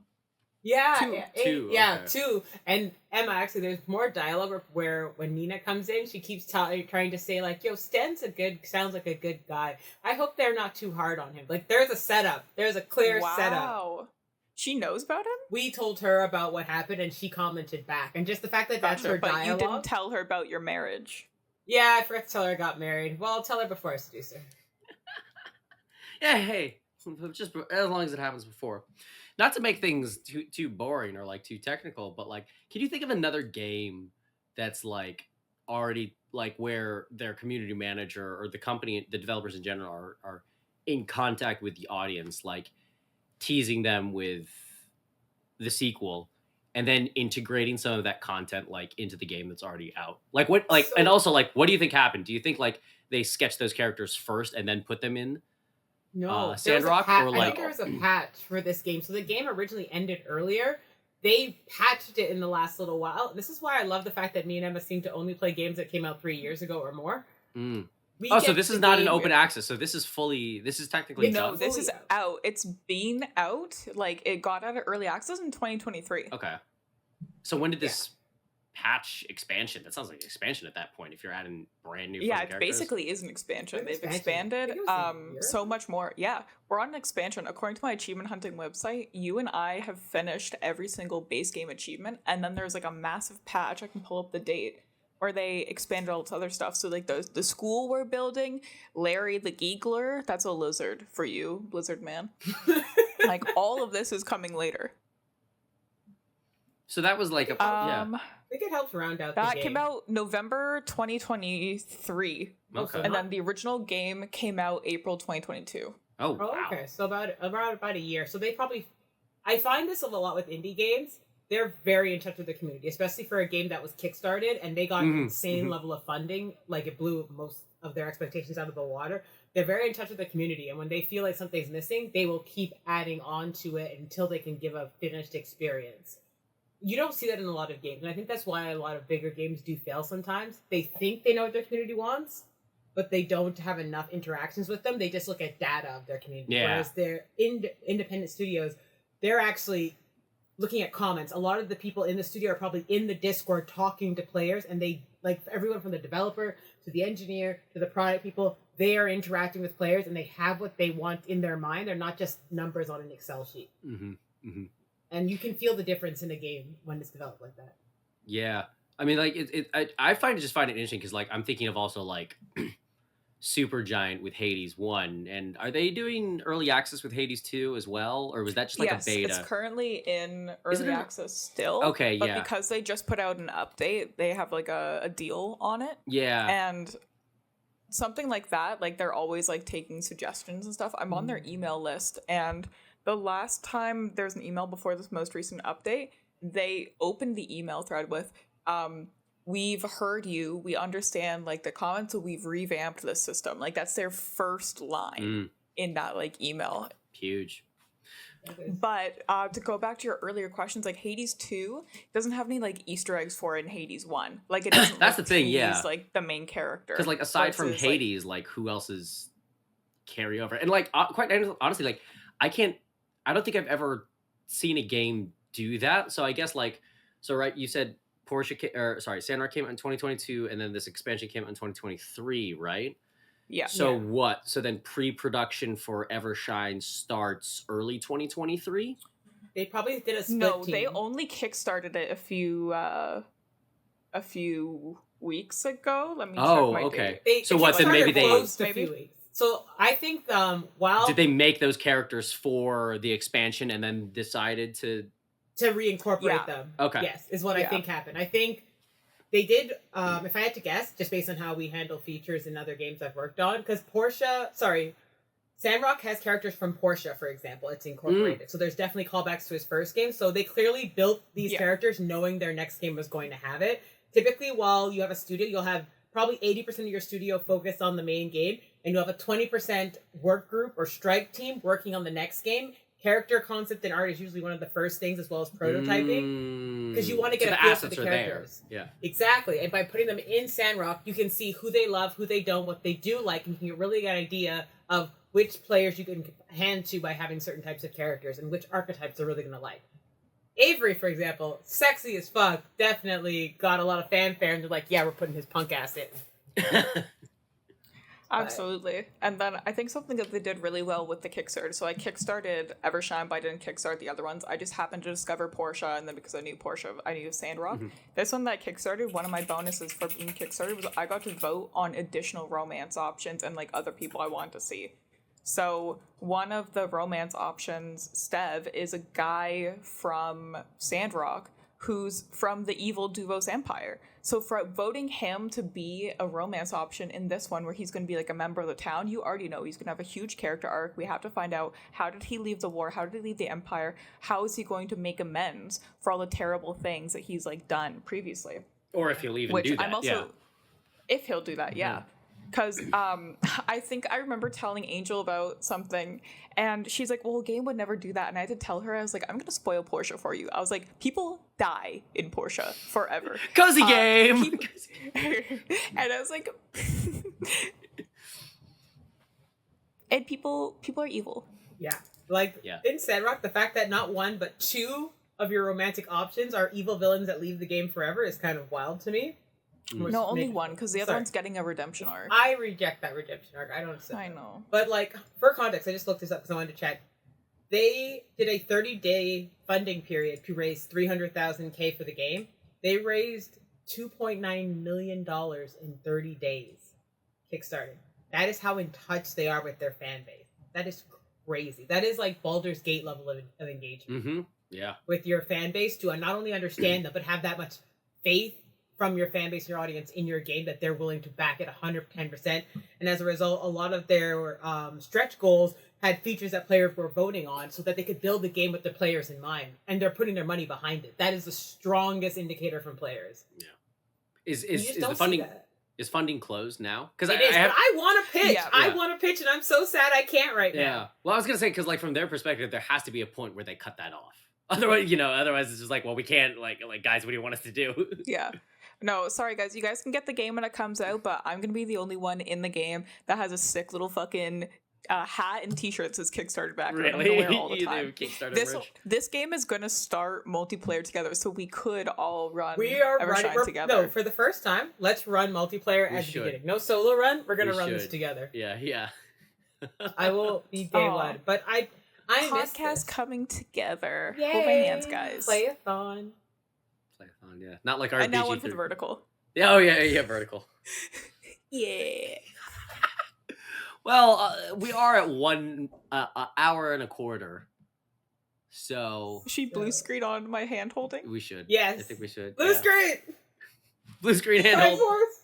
[SPEAKER 3] Yeah,
[SPEAKER 2] Two,
[SPEAKER 3] yeah,
[SPEAKER 2] okay.
[SPEAKER 3] 2. And Emma, actually, there's more dialogue where when Nina comes in, she keeps trying to say, like, yo, Sten's sounds like a good guy. I hope they're not too hard on him. Like, there's a setup. There's a clear setup.
[SPEAKER 1] Wow. She knows about him?
[SPEAKER 3] We told her about what happened, and she commented back. And just the fact that that's her
[SPEAKER 1] but
[SPEAKER 3] dialogue.
[SPEAKER 1] you didn't tell her about your marriage.
[SPEAKER 3] Yeah, I forgot to tell her I got married. Well, I'll tell her before I seduce her.
[SPEAKER 2] Yeah, hey, just as long as it happens before. Not to make things too boring or like too technical, but like, can you think of another game that's like already like where their community manager or the company, the developers in general are in contact with the audience, like teasing them with the sequel and then integrating some of that content like into the game that's already out? Like what, like, and also like, what do you think happened? Do you think like they sketched those characters first and then put them in?
[SPEAKER 3] No,
[SPEAKER 2] Sandrock, or
[SPEAKER 3] I
[SPEAKER 2] like
[SPEAKER 3] think there was a patch for this game. So the game originally ended earlier. They patched it in the last little while. This is why I love the fact that me and Emma seem to only play games that came out 3 years ago or more.
[SPEAKER 2] So this is not an open access. So this is technically
[SPEAKER 1] No,
[SPEAKER 2] done.
[SPEAKER 1] this is out. It's been out. Like, it got out of early access in 2023.
[SPEAKER 2] Okay. So when did this patch expansion? That sounds like an expansion at that point if you're adding brand new
[SPEAKER 1] Yeah, it
[SPEAKER 2] characters.
[SPEAKER 1] basically is an expansion.
[SPEAKER 3] An
[SPEAKER 1] They've
[SPEAKER 3] expansion. I
[SPEAKER 1] expanded
[SPEAKER 3] think it was a year.
[SPEAKER 1] so much more. Yeah, we're on an expansion. According to my achievement hunting website, you and I have finished every single base game achievement, and then there's like a massive patch. I can pull up the date where they expanded all this other stuff. So like the school we're building, Larry the Giegler, that's a lizard for you, Blizzard man. Like, all of this is coming later.
[SPEAKER 2] So that was like a
[SPEAKER 3] I think it helps round out the
[SPEAKER 1] That
[SPEAKER 3] game.
[SPEAKER 1] came out November 2023.
[SPEAKER 2] Okay.
[SPEAKER 1] And then the original game came out April 2022.
[SPEAKER 2] Oh, wow.
[SPEAKER 3] Oh, okay. So about a year. So they probably, I find this a lot with indie games. They're very in touch with the community, especially for a game that was kickstarted and they got an insane level of funding. Like, it blew most of their expectations out of the water. They're very in touch with the community, and when they feel like something's missing, they will keep adding on to it until they can give a finished experience. You don't see that in a lot of games, and I think that's why a lot of bigger games do fail sometimes. They think they know what their community wants, but they don't have enough interactions with them. They just look at data of their community.
[SPEAKER 2] Yeah.
[SPEAKER 3] Whereas they're independent studios, they're actually looking at comments. A lot of the people in the studio are probably in the Discord talking to players, and they, like, everyone from the developer to the engineer to the product people, they are interacting with players, and they have what they want in their mind. They're not just numbers on an Excel sheet. And you can feel the difference in a game when it's developed like that.
[SPEAKER 2] Yeah. I mean, like, I find it interesting because, like, I'm thinking of also, like, Supergiant with Hades 1. And are they doing early access with Hades 2 as well? Or was that just, like, a beta?
[SPEAKER 1] It's currently in early access still.
[SPEAKER 2] Okay,
[SPEAKER 1] but
[SPEAKER 2] yeah.
[SPEAKER 1] because they just put out an update, they have, like, a deal on it.
[SPEAKER 2] Yeah.
[SPEAKER 1] And something like that, like, they're always, like, taking suggestions and stuff. I'm on their email list, and the last time there was an email before this most recent update, they opened the email thread with, we've heard you, we understand, like, the comments, so we've revamped the system. Like, that's their first line in that, like, email.
[SPEAKER 2] Huge.
[SPEAKER 1] But to go back to your earlier questions, like, Hades 2 doesn't have any, like, Easter eggs for it in Hades 1. Like, it doesn't
[SPEAKER 2] That's
[SPEAKER 1] like,
[SPEAKER 2] the thing,
[SPEAKER 1] tease,
[SPEAKER 2] yeah.
[SPEAKER 1] like, the main character.
[SPEAKER 2] Because, like, aside from
[SPEAKER 1] versus,
[SPEAKER 2] Hades, like, who else is carryover? And, like, quite honestly, like, I don't think I've ever seen a game do that. So I guess, like, so, right, you said Sandrock came out in 2022, and then this expansion came out in 2023, right?
[SPEAKER 1] Yeah.
[SPEAKER 2] So what? So then pre-production for Evershine starts early 2023?
[SPEAKER 3] They probably did a split
[SPEAKER 1] No,
[SPEAKER 3] team.
[SPEAKER 1] they only kickstarted it a few weeks ago. Let me check
[SPEAKER 2] Oh,
[SPEAKER 1] my
[SPEAKER 2] okay.
[SPEAKER 1] date.
[SPEAKER 2] So what, then maybe they-
[SPEAKER 3] closed a
[SPEAKER 1] maybe?
[SPEAKER 3] few weeks. So I think while
[SPEAKER 2] Did they make those characters for the expansion and then decided to?
[SPEAKER 3] to reincorporate
[SPEAKER 1] Yeah.
[SPEAKER 3] them.
[SPEAKER 2] Okay.
[SPEAKER 3] Yes, is what I
[SPEAKER 1] Yeah.
[SPEAKER 3] think happened. I think they did, if I had to guess, just based on how we handle features in other games I've worked on, because Sandrock has characters from Portia, for example. It's incorporated. So there's definitely callbacks to his first game. So they clearly built these
[SPEAKER 1] Yeah.
[SPEAKER 3] characters knowing their next game was going to have it. Typically, while you have a studio, you'll have probably 80% of your studio focused on the main game, and you'll have a 20% work group or strike team working on the next game. Character concept and art is usually one of the first things, as well as prototyping. 'Cause you wanna get
[SPEAKER 2] so
[SPEAKER 3] a
[SPEAKER 2] the
[SPEAKER 3] feel for
[SPEAKER 2] assets
[SPEAKER 3] the
[SPEAKER 2] are
[SPEAKER 3] characters.
[SPEAKER 2] there.
[SPEAKER 3] Exactly. And by putting them in Sandrock, you can see who they love, who they don't, what they do like, and you can get really get an idea of which players you can hand to by having certain types of characters and which archetypes they're really going to like. Avery, for example, sexy as fuck, definitely got a lot of fanfare, and they're like, yeah, we're putting his punk ass in.
[SPEAKER 2] Yeah.
[SPEAKER 1] Absolutely. And then I think something that they did really well with the Kickstarter. So I kickstarted Evershine, but I didn't kickstart the other ones. I just happened to discover Portia, and then because I knew Portia, I knew Sandrock.
[SPEAKER 2] Mm-hmm.
[SPEAKER 1] This one that I kickstarted, one of my bonuses for being kickstarted was I got to vote on additional romance options and like other people I wanted to see. So one of the romance options, Stev, is a guy from Sandrock who's from the evil Duvos Empire. So for voting him to be a romance option in this one, where he's going to be like a member of the town, you already know he's going to have a huge character arc. We have to find out, how did he leave the war? How did he leave the empire? How is he going to make amends for all the terrible things that he's like done previously?
[SPEAKER 2] Or if he'll even
[SPEAKER 1] Which
[SPEAKER 2] do that.
[SPEAKER 1] I'm also, if he'll do that, yeah. Because I think I remember telling Angel about something, and she's like, well, a game would never do that. And I had to tell her, I was like, I'm going to spoil Portia for you. I was like, people die in Portia forever.
[SPEAKER 2] Cozy game!
[SPEAKER 1] And I was like, and people are evil.
[SPEAKER 3] Yeah. Like,
[SPEAKER 2] Yeah.
[SPEAKER 3] in Sandrock, the fact that not one, but two of your romantic options are evil villains that leave the game forever is kind of wild to me. Which
[SPEAKER 1] No, only
[SPEAKER 3] makes-
[SPEAKER 1] one, because the other
[SPEAKER 3] Sorry.
[SPEAKER 1] one's getting a redemption arc.
[SPEAKER 3] I reject that redemption arc. I don't accept
[SPEAKER 1] I
[SPEAKER 3] that.
[SPEAKER 1] know.
[SPEAKER 3] But, like, for context, I just looked this up because I wanted to check. They did a 30-day funding period to raise $300,000 for the game. They raised $2.9 million in 30 days Kickstarting. That is how in touch they are with their fan base. That is crazy. That is like Baldur's Gate level of engagement
[SPEAKER 2] Mm-hmm. Yeah.
[SPEAKER 3] with your fan base to not only understand them, but have that much faith from your fan base, your audience in your game, that they're willing to back it 110%. And as a result, a lot of their stretch goals had features that players were voting on so that they could build the game with the players in mind. And they're putting their money behind it. That is the strongest indicator from players.
[SPEAKER 2] Yeah. Is
[SPEAKER 3] You just
[SPEAKER 2] the
[SPEAKER 3] don't see
[SPEAKER 2] funding
[SPEAKER 3] that.
[SPEAKER 2] is funding closed now? Because
[SPEAKER 3] It is, but I want to pitch.
[SPEAKER 1] Yeah.
[SPEAKER 3] I
[SPEAKER 2] Yeah.
[SPEAKER 3] want to pitch, and I'm so sad I can't right
[SPEAKER 2] yeah.
[SPEAKER 3] now.
[SPEAKER 2] Well, I was gonna say, because like from their perspective, there has to be a point where they cut that off. Otherwise it's just like, well, we can't like guys, what do you want us to do?
[SPEAKER 1] Yeah. No, sorry guys. You guys can get the game when it comes out, but I'm gonna be the only one in the game that has a sick little fucking hat and t-shirt that says Kickstarter back. I'm gonna wear it all the
[SPEAKER 2] You
[SPEAKER 1] time.
[SPEAKER 2] do Kickstarter
[SPEAKER 1] This
[SPEAKER 2] merch.
[SPEAKER 1] this game is gonna start multiplayer together, so we could all run.
[SPEAKER 3] We are
[SPEAKER 1] Evershine
[SPEAKER 3] running
[SPEAKER 1] together.
[SPEAKER 3] No, for the first time, let's run multiplayer
[SPEAKER 2] We
[SPEAKER 3] at the
[SPEAKER 2] should.
[SPEAKER 3] beginning. No solo run. We're gonna
[SPEAKER 2] We
[SPEAKER 3] run this
[SPEAKER 2] should.
[SPEAKER 3] together.
[SPEAKER 2] Yeah.
[SPEAKER 3] I will be day
[SPEAKER 1] Aw.
[SPEAKER 3] one, but I miss
[SPEAKER 1] Podcast
[SPEAKER 3] this.
[SPEAKER 1] coming together.
[SPEAKER 3] Yay!
[SPEAKER 1] Hold my hands, guys.
[SPEAKER 3] Play-a-thon.
[SPEAKER 2] Play-a-thon, yeah. Not like our
[SPEAKER 1] And now
[SPEAKER 2] BG3.
[SPEAKER 1] one for the vertical.
[SPEAKER 2] Oh yeah, vertical.
[SPEAKER 1] Yeah.
[SPEAKER 2] Well, we are at 1 hour and a quarter, so
[SPEAKER 1] She blue screen on my hand holding.
[SPEAKER 2] we should.
[SPEAKER 3] Yes.
[SPEAKER 2] I think we should.
[SPEAKER 3] Blue
[SPEAKER 2] yeah.
[SPEAKER 3] screen.
[SPEAKER 2] Blue screen
[SPEAKER 3] Time
[SPEAKER 2] handle.
[SPEAKER 3] Force.